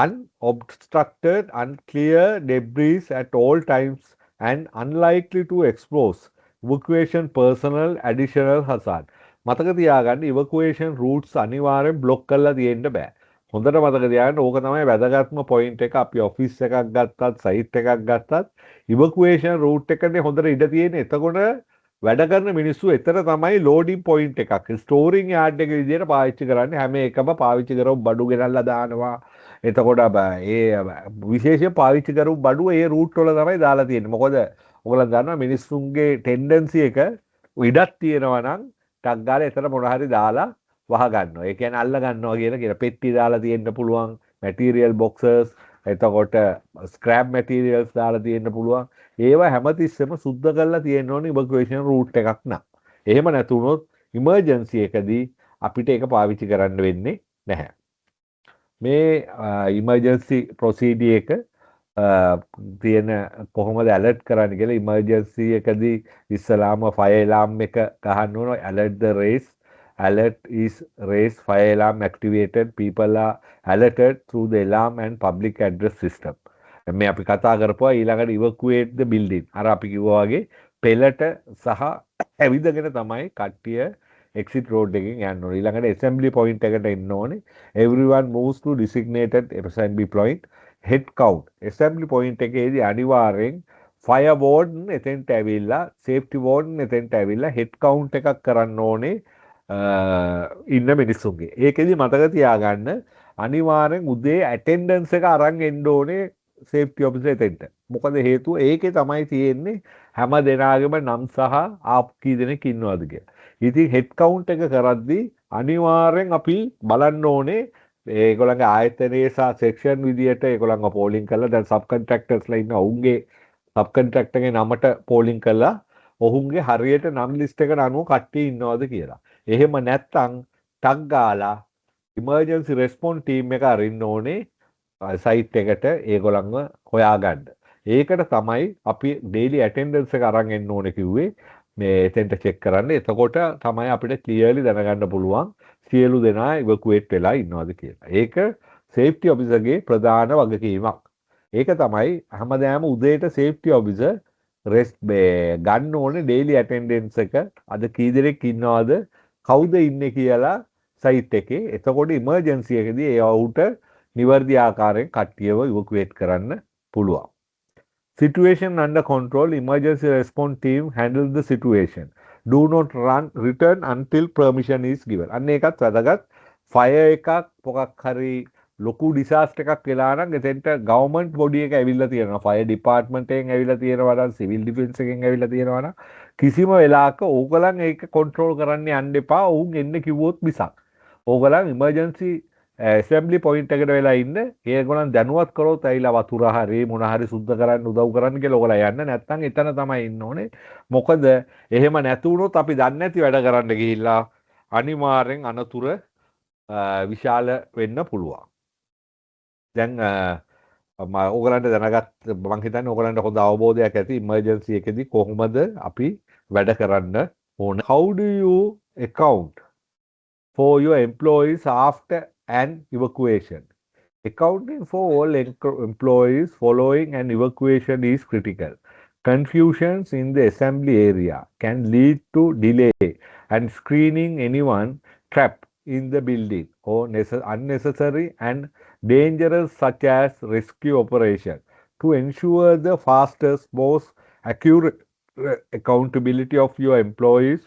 unobstructed unclear debris at all times and unlikely to expose evacuation personnel additional hazard. මතක තියාගන්න evacuation routes අනිවාර්යෙන් බ්ලොක් කරලා තියෙන්න බෑ. හොඳට මතක තියාගන්න ඕක තමයි වැදගත්ම පොයින්ට් එක. අපි ඔෆිස් එකක් ගත්තත් සයිට් එකක් ගත්තත් evacuation route එකනේ හොඳට ඉඩ තියෙන්නේ. එතකොට වැඩ කරන මිනිස්සු එතන තමයි ලෝඩින් පොයින්ට් එකක් ස්ටෝරින් යාඩ් එක විදිහට පාවිච්චි කරන්නේ. හැම එකම පාවිච්චි කරව බඩු ගෙනල්ලා දානවා. එතකොට ඒ විශේෂයෙන් පාවිච්චි කරපු බඩුව ඒ රූට් වල තමයි දාලා තියෙන්නේ. මොකද ඔයගොල්ලෝ දන්නවා මිනිස්සුන්ගේ ටෙන්ඩන්සි එක ඉඩක් තියෙනවා නම් ටක් ගාලා එතන මොන හරි දාලා වහ ගන්නවා. ඒ කියන්නේ අල්ල ගන්නවා කියන පෙට්ටි දාලා තියෙන්න පුළුවන්. මැටීරියල් බොක්සස් එතකොට ස්ක්‍රැප් මැටීරියල්ස් දාලා තියෙන්න පුළුවන්. ඒවා හැමතිස්සෙම සුද්ධ කරලා තියෙන්න ඕනේ ඉවකුේෂන් රූට් එකක් නම්. එහෙම නැතුනොත් ඉමර්ජන්සි එකදී අපිට ඒක පාවිච්චි කරන්න වෙන්නේ නැහැ. මේ ඉමර්ජන්සි ප්‍රොසීඩි එක තියෙන කොහොමද ඇලර්ට් කරන්න කියලා ඉමර්ජන්සි එකදී ඉස්සලාම ෆයර් ඇලාර්ම් එක ගහන්න ඕන. alert the race alert is raised fire alarm activated people are alerted through the alarm and public address system. මේ අපි කතා කරපුවා ඊළඟට evacuate the building. අර අපි කිව්වා වගේ පෙළට සහ ඇවිදගෙන තමයි කට්ටිය exit road එකකින් යන්න ඕනේ. ඊළඟට assembly point එකට එන්න ඕනේ. everyone moves to designated assembly point. head count assembly point එකේදී අනිවාර්යෙන් fire warden එතෙන්ට ඇවිල්ලා safety warden එතෙන්ට ඇවිල්ලා head count එකක් කරන්න ඕනේ ඉන්න මිනිස්සුන්ගේ. ඒකෙදි මතක තියාගන්න අනිවාර්යෙන් උදේ attendance එක අරන් එන්න ඕනේ සේෆ්ටි ඔෆිසර් එතෙන්ට. මොකද හේතුව ඒකේ තමයි තියෙන්නේ හැම දෙනාගේම නම් සහ ආප් කී දෙනෙක් ඉන්නවද කියලා. ඉතින් හෙඩ් කවුන්ට් එක කරද්දී අනිවාර්යෙන් අපි බලන්න ඕනේ ඒගොල්ලන්ගේ ආයතනයේ සහ සෙක්ෂන් විදියට ඒගොල්ලන්ව පෝලිං කරලා දැන් සබ් කන්ට්‍රැක්ටර්ස්ලා ඉන්න ඔවුන්ගේ සබ් කන්ට්‍රැක්ටර්ගේ නමට පෝලිං කරලා ඔවුන්ගේ හරියට නම් ලිස්ට් එකට අනුව කට්ටිය ඉන්නවද කියලා. එහෙම නැත්නම් ටක් ගාලා ඉමර්ජන්සි රෙස්පොන්ස් ටීම් එක අරින්න ඕනේ සයිට් එකට ඒගොල්ලන්ව හොයාගන්න. ඒකට තමයි අපි ඩේලි ඇටෙන්ඩන්ස් එක අරන් එන්න ඕනේ කිව්වේ. මේ එතෙන්ට චෙක් කරන්න. එතකොට තමයි අපිට ක්ලියර්ලි දැනගන්න පුළුවන් සියලු දෙනා ඉවකුවේට් වෙලා ඉන්නවද කියලා. ඒක සේෆ්ටි ඔෆිසර්ගේ ප්‍රධාන වගකීමක්. ඒක තමයි හැමදාම උදේට සේෆ්ටි ඔෆිසර් රෙස්ට් ගන්න ඕනේ ඩේලි ඇටෙන්ඩන්ස් එක. අද කී දෙනෙක් ඉන්නවද කවුද ඉන්නේ කියලා සයිට් එකේ. එතකොට ඉමර්ජන්සි එකදී ඒ අවුට නිවර්දි ආකාරයෙන් කට්ටියව ඉවකුවේට් කරන්න පුළුවන්. Situation under control. Emergency response team handle the situation. Do not return until permission is given. අන්න ඒකත් වැදගත්. ෆයර් එකක් මොකක් හරි ලොකු ඩිසාස්ටර් එකක් වෙලා නම් එතෙන්ට ගවර්න්මන්ට් බොඩි එක ඇවිල්ලා තියෙනවා. ෆයර් ඩිපාර්ට්මන්ට් එකෙන් ඇවිල්ලා තියෙනවා නම් සිවිල් ඩිෆෙන්ස් එකෙන් ඇවිල්ලා තියෙනවා නම් කිසිම වෙලාවක ඕගලන් ඒක කන්ට්‍රෝල් කරන්න යන්න එපා. ඔවුන් එන්න කිව්වොත් මිසක්. ඕගලන් ඉමර්ජන්සි ඇසෙම්බලි පොයින්ට් එකට වෙලා ඉන්න. ඒගොල්ලන් දැනුවත් කරොත් ඇවිල්ලා වතුර හරි මොන හරි සුද්ධ කරන්න උදව් කරන්න කියලා ඔයගොල්ලෝ යන්න. නැත්නම් එතන තමයි ඉන්න ඕනේ. මොකද එහෙම නැති වුණොත් අපි දන්නේ නැති වැඩ කරන්න ගිහිල්ලා අනිවාර්යෙන් අනතුර විශාල වෙන්න පුළුවන්. දැන් ඕගලන්ට දැනගත් මම හිතන්නේ ඕගලන්ට හොඳ අවබෝධයක් ඇති ඉමර්ජන්සි එකේදී කොහොමද අපි වැඩ කරන්න ඕන. How do you account for your employees after an evacuation? Accounting for all employees following an evacuation is critical. Confusions in the assembly area can lead to delay and screening anyone trapped in the building or unnecessary and dangerous such as rescue operation. To ensure the fastest, most accurate accountability of your employees,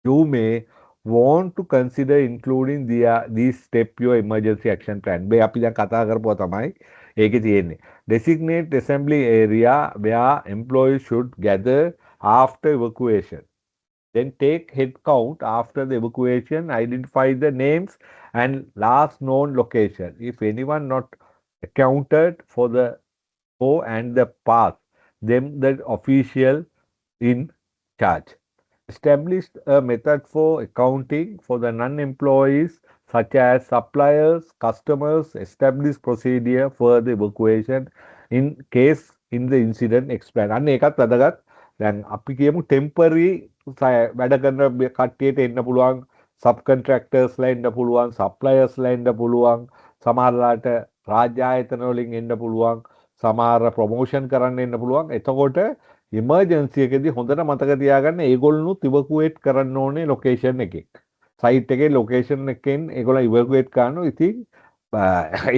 you may want to consider including these step your emergency action plan. මේ අපි දැන් කතා කරපුවා තමයි ඒකේ තියෙන්නේ. Designate assembly area where employees should gather after evacuation. Then take head count after the evacuation, identify the names and last known location. If anyone not accounted for the go and the path, then the official in charge. Established a method for accounting for the non-employees such as suppliers, customers, established procedure for the evacuation in case in the incident explain. අන්න ඒකත් වැදගත්. දැන් අපි කියමු temporary වැඩ කරන කට්ටියට එන්න පුළුවන්, සබ් කන්ට්‍රැක්ටර්ස්ලා එන්න පුළුවන්, සප්ලයර්ස්ලා එන්න පුළුවන්, සමහරලාට රාජ්‍ය ආයතන වලින් එන්න පුළුවන්, සමහර ප්‍රොමෝෂන් කරන්න එන්න පුළුවන්. එතකොට ඉමර්ජන්සි එකේදී හොඳට මතක තියාගන්න ඒගොල්ලොනුත් ඉවකුවේට් කරන්න ඕනේ ලොකේෂන් එකෙන්. සයිට් එකේ ලොකේෂන් එකෙන් ඒගොල්ලෝ ඉවකුවේට් කරනවා. ඉතින්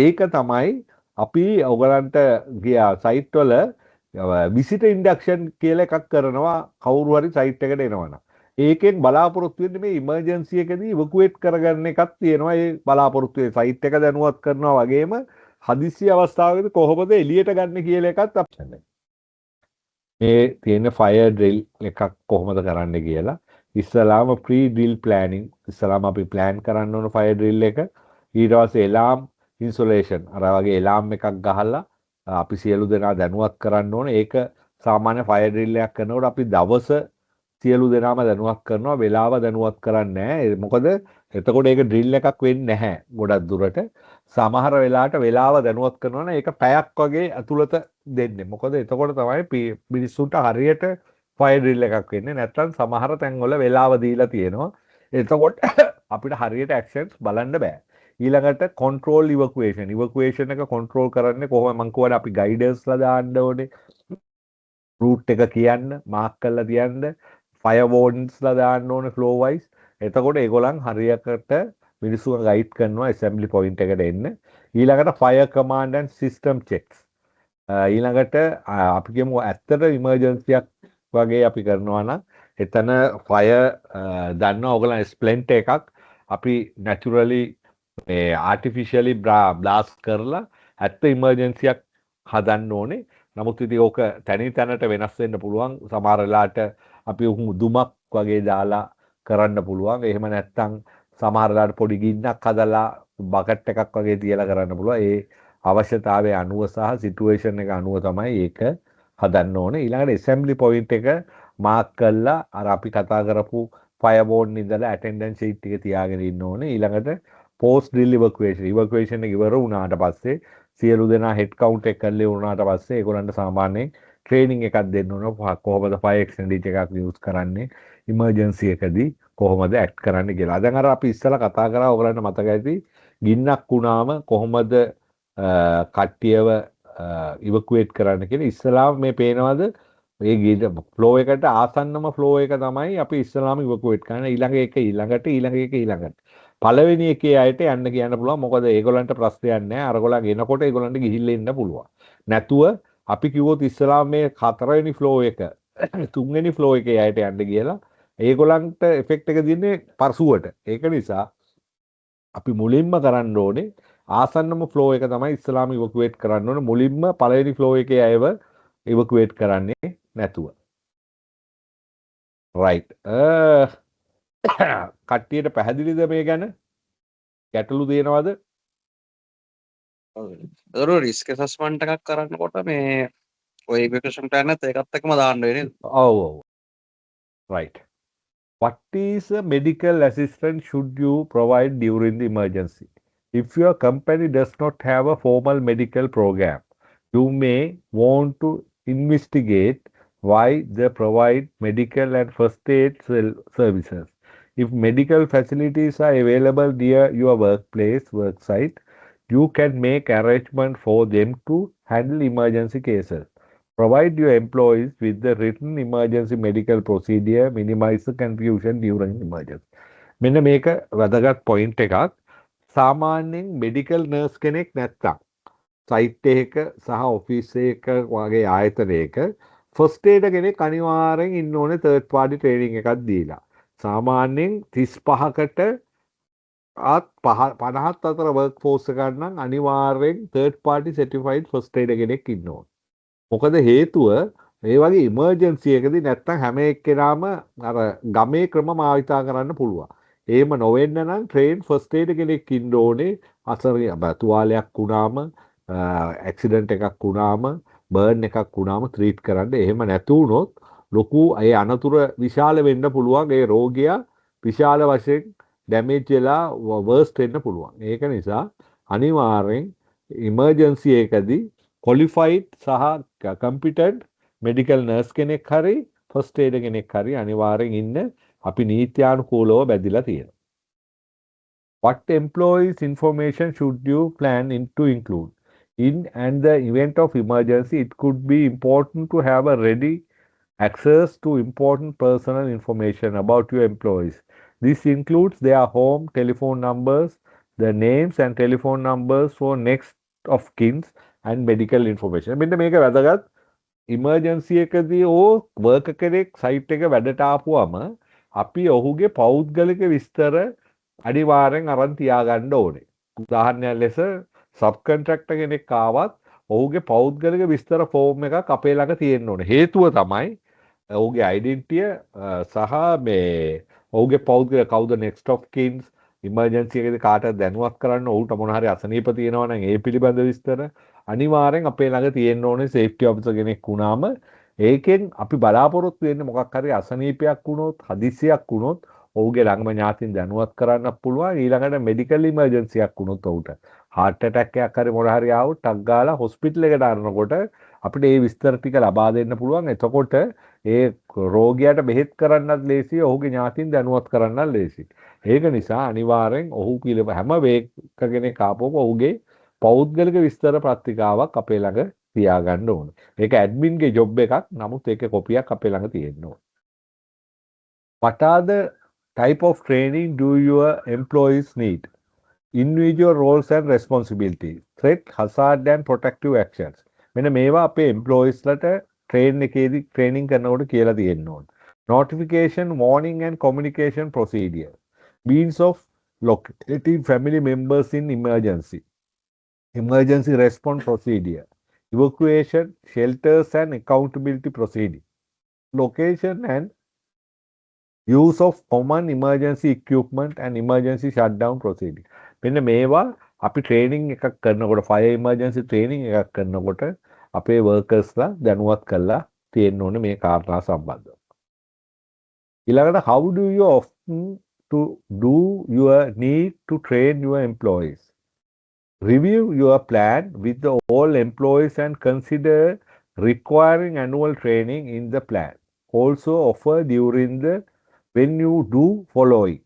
ඒක තමයි අපි ඔයගලන්ට ගියා සයිට් වල විසිට ඉන්ඩක්ෂන් කියලා එකක් කරනවා කවුරු හරි සයිට් එකට එනවනම්. ඒකෙන් බලාපොරොත්තු වෙන්නේ මේ ඉමර්ජන්සි එකේදී ඉවකුවේට් කරගන්න එකක් තියෙනවා. ඒ බලාපොරොත්තු වෙයි සයිට් එක දැනුවත් කරනවා වගේම හදිසි අවස්ථාවකදී කොහොමද එළියට ගන්න කියලා එකත් අපිට මේ තියෙන ෆයර් ඩ්‍රිල් එකක් කොහොමද කරන්න කියලා. ඉස්සලාම ප්‍රී ඩ්‍රිල් ප්ලෑනින් ඉස්සලාම අපි ප්ලෑන් කරන්න ඕන ෆයර් ඩ්‍රිල් එක. ඊට පස්සේ එලාම් ඉන්සුලේෂන් අර වගේ එලාම් එකක් ගහලා අපි සියලු දෙනා දැනුවත් කරන්න ඕන. ඒක සාමාන්‍ය ෆයර් ඩ්‍රිල් එකක් කරනකොට අපි දවස සියලු දෙනාම දැනුවත් කරනවා, වෙලාව දැනුවත් කරන්නේ නැහැ. මොකද එතකොට ඒක ඩ්‍රිල් එකක් වෙන්නේ නැහැ ගොඩක් දුරට. සමහර වෙලාවට වෙලාව දැනුවත් කරනවා නම් ඒක පැයක් වගේ ඇතුළත දෙන්නේ. මොකද එතකොට තමයි මිනිස්සුන්ට හරියට ෆයර් ඩ්‍රිල් එකක් වෙන්නේ. නැත්නම් සමහර තැන්වල වෙලාව දීලා තියෙනවා. එතකොට අපිට හරියට ඇක්ෂන්ස් බලන්න බෑ. ඊළඟට කන්ට්‍රෝල් ඉවකුේෂන්. ඉවකුේෂන් එක කන්ට්‍රෝල් කරන්නේ කොහොමද? මං කියවනේ අපි ගයිඩර්ස්ලා දාන්න ඕනේ. රූට් එක කියන්න, මාක් කරලා තියන්න, ෆයර් වෝර්ඩන්ස්ලා දාන්න ඕනේ ෆ්ලෝ වයිස්. එතකොට ඒගොල්ලන් හරියට මිනිස්සුන් ගයිඩ් කරනවා ඇසැම්බලි පොයින්ට් එකට එන්න. ඊළඟට fire command and system cheques. ඊළඟට අපි කියමු ඇත්තට ඉමර්ජන්සියක් වගේ අපි කරනවා නම් එතන ෆයර් දන්නවා ඔයගොල්ලන් ස්ප්ලෙන්ට් එකක් අපි නැචරලි මේ ආටිෆිෂියලි බ්ලාස්ට් කරලා ඇත්ත ඉමර්ජන්සියක් හදන්න ඕනේ. නමුත් ඉතින් ඕක තැනින් තැනට වෙනස් වෙන්න පුළුවන්. සමහර වෙලාවට අපි දුමක් වගේ දාලා කරන්න පුළුවන්. එහෙම නැත්නම් සමහර වෙලාවට පොඩි ගින්නක් හදලා බකට් එකක් වගේ තියලා කරන්න පුළුවන්. ඒ අවශ්‍යතාවය අනුව සහ සිටුේෂන් එක අනුව තමයි ඒක හදන්න ඕනේ. ඊළඟට ඇසැම්බලි පොයින්ට් එක මාක් කරලා අර අපි කතා කරපු ෆයර් බෝඩ් ඉඳලා ඇටෙන්ඩන්ස් ෂීට් එක තියාගෙන ඉන්න ඕනේ. ඊළඟට පෝස්ට් ඩ්‍රිල් ඉවකුේෂන්. ඉවකුේෂන් එක ඉවර වුණාට පස්සේ සියලු දෙනා හෙඩ් කවුන්ට් එක කරලා වුණාට පස්සේ ඒගොල්ලන්ට සාමාන්‍යයෙන් ට්‍රේනින් එකක් දෙන්න ඕන. කොහොමද ෆයර් එක්ස්ටින්ගිෂර් එකක් යූස් කරන්නේ ඉමර්ජන්සි එකදී කොහොමද ඇක්ට් කරන්න කියලා. දැන් අර අපි ඉස්සලා කතා කරා ඔයගලන්ට මතක ඇති ගින්නක් වුණාම කොහොමද කට්ටියව ඉවකුවේට් කරන්න කියලා. ඉස්සලාම මේ පේනවද මේ ගින්න ෆ්ලෝ එකට ආසන්නම ෆ්ලෝ එක තමයි අපි ඉස්සලාම ඉවකුවේට් කරන. ඊළඟ එක ඊළඟට පළවෙනි එකේ අයට යන්න කියන්න පුළුවන්. මොකද ඒගොල්ලන්ට ප්‍රශ්නයක් නැහැ. අරගොල්ලන් එනකොට ඒගොල්ලන්ට ගිහිල්ලා ඉන්න පුළුවන්. නැතුව අපි කිව්වොත් ඉස්සලාම මේ හතරවෙනි ෆ්ලෝ එක තුන්වෙනි ෆ්ලෝ එකේ අයට යන්න කියලා ඒගොල්ලන්ට එෆෙක්ට් එක දෙන්නේ පරසුවට. ඒක නිසා අපි මුලින්ම කරන්න ඕනේ ආසන්නම ෆ්ලෝ එක තමයි ඉස්සලාම ඉවකුවේට් කරන්න ඕනේ. මුලින්ම පළවෙනි ෆ්ලෝ එකේ අයව ඉවකුවේට් කරන්නේ නැතුව. රයිට්. කට්ටියට පැහැදිලිද මේ ගැන? ගැටලු තියෙනවද?
ඔව්. රිස්ක් ඇසස්මන්ට් එකක් කරනකොට මේ ඔය ඉවැකුේෂන් ප්ලෑන් එකත් ඒකත් එක්කම දාන්න වෙන්නේ.
ඔව්. Right. What is a medical assistance should you provide during the emergency? If your company does not have a formal medical program, you may want to investigate why they provide medical and first aid services. If medical facilities are available near your work site, you can make arrangement for them to handle emergency cases. Provide your employees with the written emergency medical procedure, minimize the confusion during emergency. මෙන්න මේක වැදගත් පොයින්ට් එකක්. සාමාන්‍යයෙන් මෙඩිකල් නර්ස් කෙනෙක් නැත්තම් සයිට් එකක සහ ඔෆිස් එකක වගේ ආයතනයක ෆස්ට් ඒඩ් කෙනෙක් අනිවාර්යෙන් ඉන්න ඕනේ තර්ඩ් පාර්ටි ට්‍රේනින් එකක් දීලා. සාමාන්‍යයෙන් 35කට 50ත් අතර වර්ක් ෆෝස් එකක් නම් අනිවාර්යෙන් third party certified first aid කෙනෙක් ඉන්න ඕනේ. මොකද හේතුව ඒ වගේ ඉමර්ජන්සි එකදී නැත්තම් හැම එක්කෙනාම අර ගමේ ක්‍රම භාවිතා කරන්න පුළුවන්. එහෙම නොවෙන්න නම් ට්‍රේන් ෆස්ට් ඒඩ් කෙනෙක් ඉන්න ඕනේ. තුවාලයක් වුණාම ඇක්සිඩන්ට් එකක් වුණාම බර්න් එකක් වුණාම ට්‍රීට් කරන්න. එහෙම නැතු වුණොත් ලොකු ඒ අනතුර විශාල වෙන්න පුළුවන්. ඒ රෝගියා විශාල වශයෙන් ඩැමේජ් වෙලා වර්ස්ට් වෙන්න පුළුවන්. ඒක නිසා අනිවාර්යෙන් ඉමර්ජන්සි එකදී කොලිෆයිඩ් සහ කම්පිටන්ට් මෙඩිකල් නර්ස් කෙනෙක් හරි ෆස්ට් ඒඩ් කෙනෙක් හරි අනිවාර්යෙන් ඉන්න අපි නීත්‍යානුකූලව බැඳිලා තියෙනවා. What employees information should you plan to include? In and the event of emergency, it could be important to have a ready access to important personal information about your employees. This includes their home telephone numbers, their names and telephone numbers for next of kins and medical information. මෙන්න මේක වැදගත්. ඉමර්ජන්සි එකදී වර්කර් කෙනෙක් සයිට් එක වැඩට ආපුවම අපි ඔහුගේ පෞද්ගලික විස්තර අනිවාර්යෙන් අරන් තියාගන්න ඕනේ. උදාහරණයක් ලෙස සබ් කොන්ට්‍රැක්ටර් කෙනෙක් ආවත් ඔහුගේ පෞද්ගලික විස්තර ෆෝම් එකක් අපේ ළඟ තියෙන්න ඕනේ. හේතුව තමයි ඔහුගේ ඩෙන්ටිය සහ මේ ඔහුගේ පෞද්ගල කවුද නෙක්ස්ට් ඔෆ් කින්ස් ඉමර්ජන්සි එකේදී කාටද දැනුවත් කරන්න ඔහුට මොන හරි අසනීප තියෙනවා නම් ඒ පිළිබඳ විස්තර අනිවාර්යෙන් අපේ ළඟ තියෙන්න ඕනේ. සේෆ්ටි ඔෆිසර් කෙනෙක් වුණාම ඒකෙන් අපි බලාපොරොත්තු වෙන්නේ මොකක් හරි අසනීපයක් වුණොත් හදිසියක් වුණොත් ඔහුගේ ළඟම ඥාතින් දැනුවත් කරන්න පුළුවන්. ඊළඟට මෙඩිකල් ඉමර්ජන්සියක් වුණොත් ඔහුට හાર્ට් ඇටැක් එකක් හරි මොන හරි ආවොත් ටක් ගාලා හොස්පිටල් එකට අරනකොට අපිට මේ විස්තර ටික ලබා දෙන්න පුළුවන්. එතකොට ඒ රෝගියාට බෙහෙත් කරන්නත් ලේසියි, ඔහුගේ ඥාතින් දැනුවත් කරන්නත් ලේසියි. ඒක නිසා අනිවාර්යෙන් ඔහු පිළිබඳ හැම වේක කෙනෙක් ආපුවම ඔහුගේ පෞද්ගලික විස්තර පත්‍රිකාවක් අපේ ළඟ තියාගන්න ඕනේ. ඒක ඇඩ්මින්ගේ ජොබ් එකක්. නමුත් ඒකේ කොපියක් අපේ ළඟ තියෙන්න ඕනේ. What are the type of training do your employees need? Individual roles and responsibilities, threat, hazard and protective actions. මෙන්න මේවා අපේ employeesලට training කරනකොට කියලා තියෙන්න ඕනේ. Notification, warning and communication procedure. Means of locating family members in emergency. Emergency response procedure. Evacuation, shelters and accountability procedure. Location and use of common emergency equipment and emergency shutdown procedure. මෙන්න මේවා අපි ට්‍රේනින් එකක් කරනකොට ෆයර් ඉමර්ජන්සි ට්‍රේනින් එකක් කරනකොට අපේ වර්කර්ස්ලා දැනුවත් කරලා තියෙන්න ඕනේ මේ කාරණා සම්බන්ධව. ඊළඟට how do you often to do your need to train your employees? Review your plan with the all employees and consider requiring annual training in the plan. Also offer during the when you do following.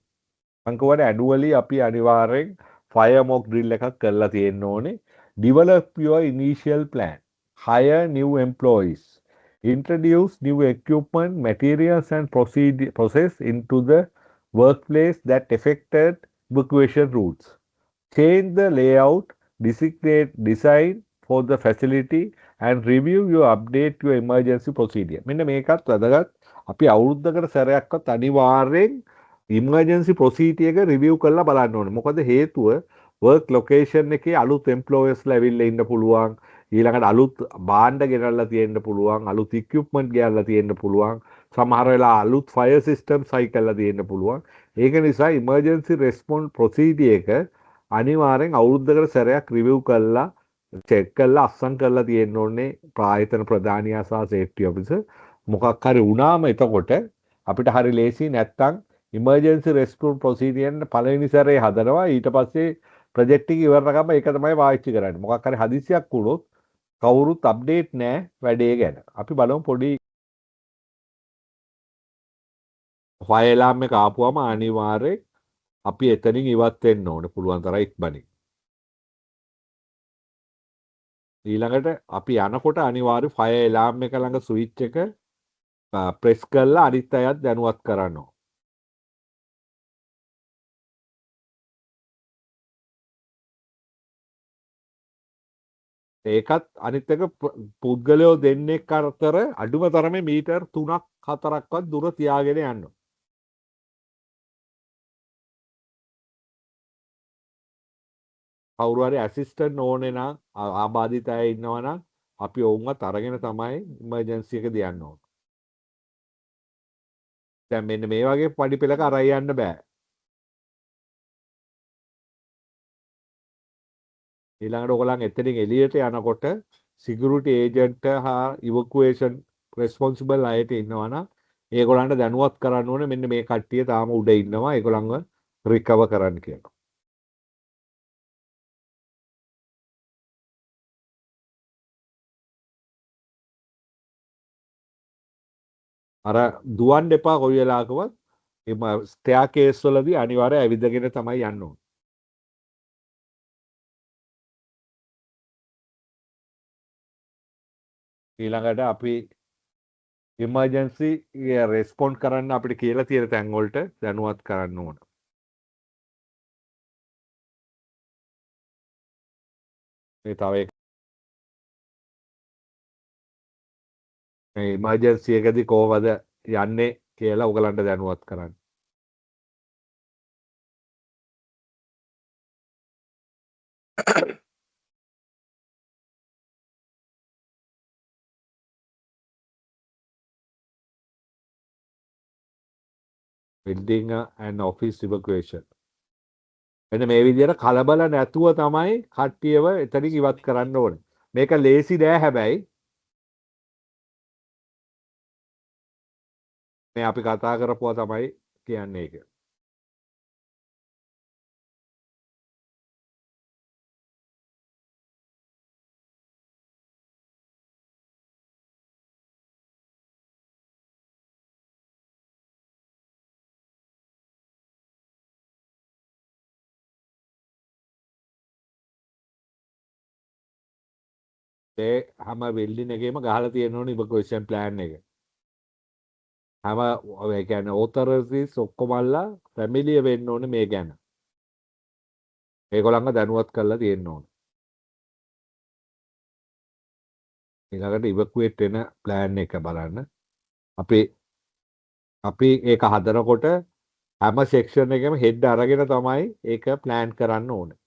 අංකවල annually අපි අනිවාර්යෙන් fire mock drill එකක් කරලා තියෙන්න ඕනේ. Develop your initial plan. Hire new employees. Introduce new equipment, materials and process into the workplace that affected evacuation routes. Change the layout, designate design for the facility and review your update your emergency procedure. මෙන්න මේකත් වැදගත්. අපි අවුරුද්දකට සැරයක්වත් අනිවාර්යෙන් ඉමර්ජන්සි ප්‍රොසීජර් එක රිවිව් කරලා බලන්න ඕනේ. මොකද හේතුව වර්ක් ලොකේෂන් එකේ අලුත් එම්ප්ලොයර්ස්ලා ඇවිල්ලා ඉන්න පුළුවන්. ඊළඟට අලුත් භාණ්ඩ ගෙනල්ලා තියෙන්න පුළුවන්. අලුත් ඉක්විප්මන්ට් ගෙනල්ලා තියෙන්න පුළුවන්. සමහර වෙලා අලුත් ෆයර් සිස්ටම් සයි කරලා තියෙන්න පුළුවන්. ඒක නිසා ඉමර්ජන්සි රෙස්පොන්ස් ප්‍රොසීජර් එක අනිවාර්යෙන් අවුරුද්දකට සැරයක් රිවිව් කරලා චෙක් කරලා අස්සම් කරලා තියෙන්න ඕනේ ප්‍රායතන ප්‍රධානියා සහ සේෆ්ටි ඔෆිසර්. මොකක් හරි වුණාම එතකොට අපිට හරි ලේසි නැත්තම් ඉමර්ජන්සි රෙස්පොන්ස් ප්‍රොසීජර් පළවෙනි සැරේ හදනවා ඊට පස්සේ ප්‍රොජෙක්ට් එක ඉවරනකම් ඒක තමයි පාවිච්චි කරන්නේ. මොකක් හරි හදිසියක් වුණොත් කවුරුත් අප්ඩේට් නැහැ වැඩේ ගැන. අපි බලමු පොඩි ෆයර් ඇලාර්ම් එක ආපුවම අනිවාර්යෙන් අපි එතනින් ඉවත් වෙන්න ඕනේ පුළුවන් තරම් ඉක්මනින්. ඊළඟට අපි යනකොට අනිවාර්ය ෆයර් ඇලාර්ම් එක ළඟ ස්විච් එක ප්‍රෙස් කරලා අනිත් අයත් දැනුවත් කරන්න ඕනේ. ඒකත් අනිත් එක පුද්ගලයෝ දෙන්නෙක් අතර අඩුම තරමේ මීටර් 3ක් 4ක්වත් දුර තියාගෙන යන්න. කවුරු හරි ඇසිස්ටන්ට් ඕනේ නම් ආබාධිත අය ඉන්නවා නම් අපි ඔවුන්වත් අරගෙන තමයි ඉමර්ජන්සි එක දියන්න ඕන. දැන් මෙන්න මේ වගේ පඩි පෙළක අරයි යන්න බෑ. ඊළඟට ඔයගොල්ලන් එතනින් එළියට යනකොට සිකියුරිටි ඒජන්ට් හා ඉවකුේෂන් රෙස්පොන්සිබල් අයට ඉන්නවනම් ඒගොල්ලන්ට දැනුවත් කරන්න ඕනේ මෙන්න මේ කට්ටිය තාම උඩ ඉන්නවා ඒගොල්ලන්ව රිකවර් කරන්න කියලා. අර දුවන්න එපා කොයි වෙලාවකවත් එම ස්ටෙයාකේස් වලදී අනිවාර්යයෙන් ඇවිදගෙන තමයි යන්න ඕනේ. ඊළඟට අපි ඉමර්ජන්සි රෙස්පොන්ඩ් කරන්න අපිට කියලා තියෙන තැන් වලට දැනුවත් කරන්න ඕන. මේ තව මේ ඉමර්ජන්සි එකදී කොහොමද යන්නේ කියලා ඔයගලන්ට දැනුවත් කරන්න. building and office evacuation. මෙන්න මේ විදිහට කලබල නැතුව තමයි කට්ටියව එතනින් ඉවත් කරන්න ඕනේ. මේක ලේසි නෑ හැබැයි. මේ අපි කතා කරපුවා තමයි කියන්නේ ඒක. ඒ හැම බිල්ඩින් එකේම ගහලා තියෙන්න ඕනේ ඉවකුේෂන් ප්ලෑන් එක. හැම ඒ කියන්නේ ඕතොරිටිස් ඔක්කොමල්ලා ෆැමිලිය වෙන්න ඕනේ මේ ගැන. ඒගොල්ලන්ව දැනුවත් කරලා තියෙන්න ඕනේ. ඊළඟට ඉවකුේට් වෙන ප්ලෑන් එක බලන්න. අපි ඒක හදනකොට හැම සෙක්ෂන් එකෙම හෙඩ් අරගෙන තමයි ඒක ප්ලෑන් කරන්න ඕනේ.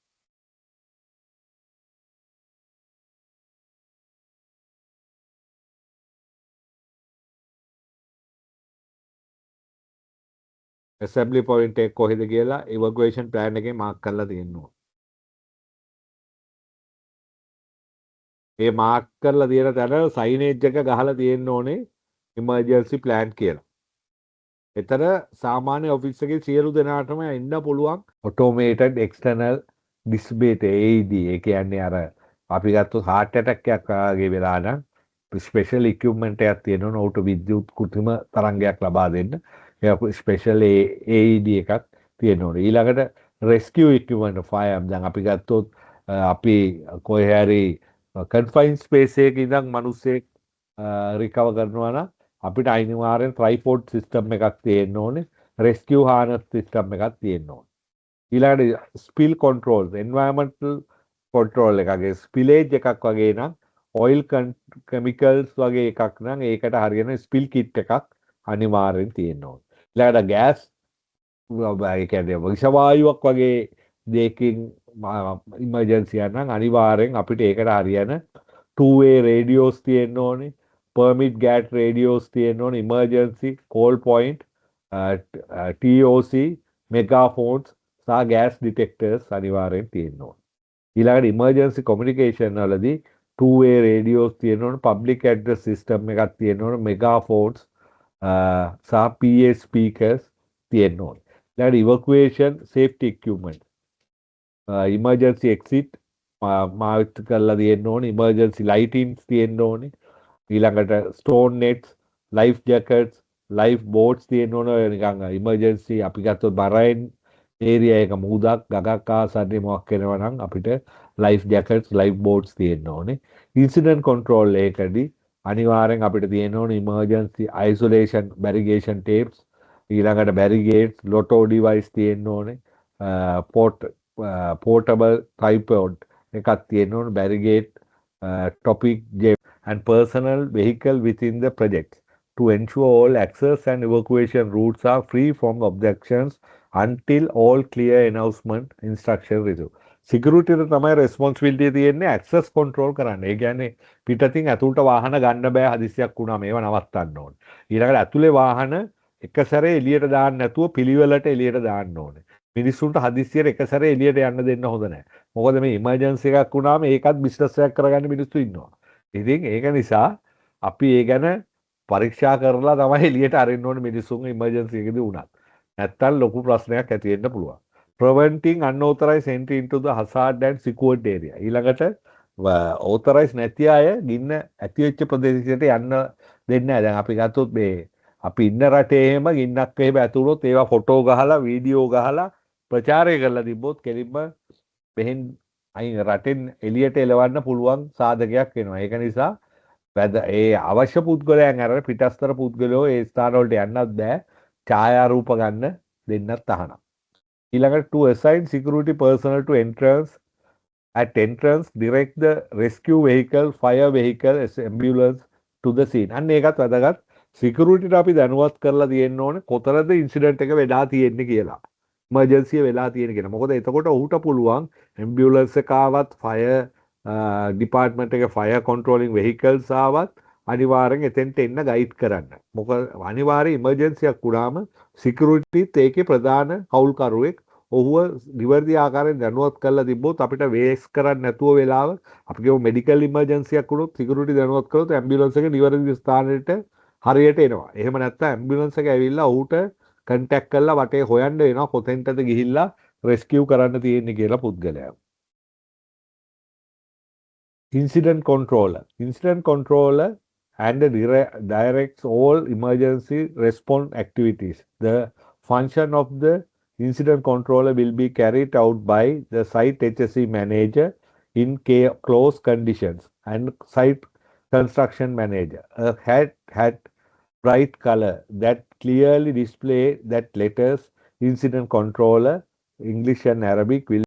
ඇසැම්බලි පොයින්ට් එක කොහෙද කියලා ඉවකුේෂන් ප්ලෑන් එකේ මාක් කරලා තියෙනවා. ඒ මාක් කරලා තියෙන තැන සයිනේජ් එක ගහලා තියෙන්න ඕනේ ඉමර්ජන්සි ප්ලෑන් කියලා. එතන සාමාන්‍ය ඔෆිස් එකේ සියලු දෙනාටම ඉන්න පුළුවන් ඔටෝමේටඩ් එක්ස්ටර්නල් ඩිස්ප්ලේ AED. ඒ කියන්නේ අර අපි ගත්තොත් heart attack එකක් වගේ වෙලා නම් ස්පෙෂල් ඉක්විප්මන්ට් එකක් තියෙනවා උට විද්‍යුත් කෘත්‍රිම තරංගයක් ලබා දෙන්න. ඒ ස්පෙෂල් AED එකක් තියෙනවා. ඊළඟට රෙස්කියු ඉක්විප්මන්ට් ෆයර් දැන් අපි ගත්තොත් අපි කොහේ හරි කන්ෆයින් ස්පේස් එකක ඉඳන් මිනිස්සෙක් රිකවර් කරනවා නම් අපිට අනිවාර්යෙන් ට්‍රයිපෝඩ් සිස්ටම් එකක් තියෙන්න ඕනේ. රෙස්කියු හානස් සිස්ටම් එකක් තියෙන්න ඕනේ. ඊළඟට ස්පිල් කන්ට්‍රෝල්ස් එන්වයරන්මන්ටල් කන්ට්‍රෝල් එකගේ ස්පිලේජ් එකක් වගේ නම් ඔයිල් කෙමිකල්ස් වගේ එකක් නම් ඒකට හරියන ස්පිල් කිට් එකක් අනිවාර්යෙන් තියෙන්න ඕනේ. ඊළඟට ගෑස් ඒ කියන්නේ විෂවායුවක් වගේ දෙයකින් ඉමර්ජන්සි එකක් නම් අනිවාර්යෙන් අපිට ඒකට හරියන 2-way රේඩියෝස් තියෙන්න ඕනේ. permit gate radios තියෙන්න ඕනේ. emergency call point TOC megaphones සහ gas detectors අනිවාර්යෙන් තියෙන්න ඕනේ. ඊළඟට emergency communication වලදී 2-way radios තියෙන්න ඕනේ. public address system එකක් තියෙන්න ඕනේ. megaphones සහ PA speakers තියෙන්න ඕනේ. ඊළඟට evacuation safety equipment emergency exit මාවිත් කරලා තියෙන්න ඕනේ. emergency lightings තියෙන්න ඕනේ. ඊළඟට ස්ටෝන් නෙට්ස් ලයිෆ් ජැකට්ස් ලයිෆ් බෝට්ස් තියෙන්න ඕන. නිකන් ඉමර්ජන්සි අපි ගත්තොත් බරයින් ඒරියා එක මුහුදක් ගගක් ආසන්නේ මොකක් වෙනවා නම් අපිට ලයිෆ් ජැකට්ස් ලයිෆ් බෝට්ස් තියෙන්න ඕනේ. ඉන්සිඩන්ට් කන්ට්‍රෝල් එකදී අනිවාර්යෙන් අපිට තියෙන්න ඕනේ ඉමර්ජන්සි අයිසොලේෂන් බැරිගේෂන් ටේප්ස්. ඊළඟට බැරිගේට්ස් ලොටෝ ඩිවයිස් තියෙන්න ඕනේ. පෝර්ටබල් ට්‍රයිපෝඩ් එකක් තියෙන්න ඕනේ. බැරිගේට් topic and personal vehicle within the project to ensure all access and evacuation routes are free from objections until all clear announcement instruction received. සිකියුරිටිට තමයි රෙස්පොන්සිබිලිටිය තියෙන්නේ ඇක්සස් කන්ට්‍රෝල් කරන්න. ඒ කියන්නේ පිටතින් ඇතුළට වාහන ගන්න බෑ හදිසියක් වුණාම ඒවා නවත්තන්න ඕනේ. ඊළඟට ඇතුලේ වාහන එක සැරේ එළියට දාන්න නැතුව පිළිවෙලට එළියට දාන්න ඕනේ. මිනිස්සුන්ට හදිස්සියට එක සැරේ එළියට යන්න දෙන්න හොඳ නැහැ. මොකද මේ ඉමර්ජන්සි එකක් වුණාම ඒකත් බිස්නස් එකක් කරගන්න මිනිස්සු ඉන්නවා. ඉතින් ඒක නිසා අපි ඒ ගැන පරීක්ෂා කරලා තමයි එළියට අරින්න ඕනේ මිනිස්සුන් ඉමර්ජන්සි එකදී වුණත්. නැත්තම් ලොකු ප්‍රශ්නයක් ඇති වෙන්න පුළුවන්. preventing unauthorized entry into the hazard and secured area. ඊළඟට authorized නැති අය ගින්න ඇති වෙච්ච ප්‍රදේශයට යන්න දෙන්නේ නැහැ. දැන් අපි ගත්තොත් මේ අපි ඉන්න රටේ එහෙම ගින්නක් එහෙම ඇති වුණොත් ඒවා ෆොටෝ ගහලා වීඩියෝ ගහලා ප්‍රචාරය කරලා තිබ්බොත් කෙලින්ම මෙහෙන් අයින් රටෙන් එළියට එලවන්න පුළුවන් සාධකයක් වෙනවා. ඒක නිසා ඒ අවශ්‍ය පුද්ගලයන් අර පිටස්තර පුද්ගලයෝ ඒ ස්ථාන වලට යන්නත් බෑ. ඡායාරූප ගන්න දෙන්නත් අහනවා. ඊළඟට to assign security personnel to entrance at entrance direct the rescue vehicle fire vehicle ambulance to the scene. අන්න ඒකත් වැදගත්. සිකියුරිටිට අපි දැනුවත් කරලා තියෙන්න ඕනේ කොතනද ඉන්සිඩන්ට් එක වෙලා තියෙන්නේ කියලා. ඉමර්ජන්සි වෙලා තියෙන කියලා. මොකද එතකොට ඔහුට පුළුවන් ඇම්බියුලන්ස් එක ආවත් ෆයර් ඩිපාර්ට්මන්ට් එකේ ෆයර් කන්ට්‍රෝලින් වෙහිකල්ස් ආවත් අනිවාර්යෙන් එතෙන්ට එන්න ගයිඩ් කරන්න. මොකද අනිවාර්ය ඉමර්ජන්සියක් වුණාම සිකියුරිටිත් ඒකේ ප්‍රධාන කවුල්කරුවෙක් ඔහුව නිවැරදි ආකාරයෙන් දැනුවත් කරලා තිබ්බොත් අපිට වේස් කරන්න නැතුව වෙලාව අපි කියමු මෙඩිකල් ඉමර්ජන්සියක් වුණොත් සිකියුරිටි දැනුවත් කරොත් ඇම්බියුලන්ස් එක නිවැරදි ස්ථානෙට හරියට එනවා. එහෙම නැත්නම් ඇම්බියුලන්ස් එක ඇවිල්ලා ඔහුට කන්ටැක්ට් කරලා වටේ හොයන්න වෙනවා කොතෙන්ටද ගිහිල්ලා රෙස්කියු කරන්න තියෙන්නේ කියලා පුද්ගලයා. Incident controller. Incident controller and directs all emergency response activities. The function of the incident controller will be carried out by the site HSE manager in close conditions and site construction manager. A hat bright color that clearly display that letters incident controller English and Arabic will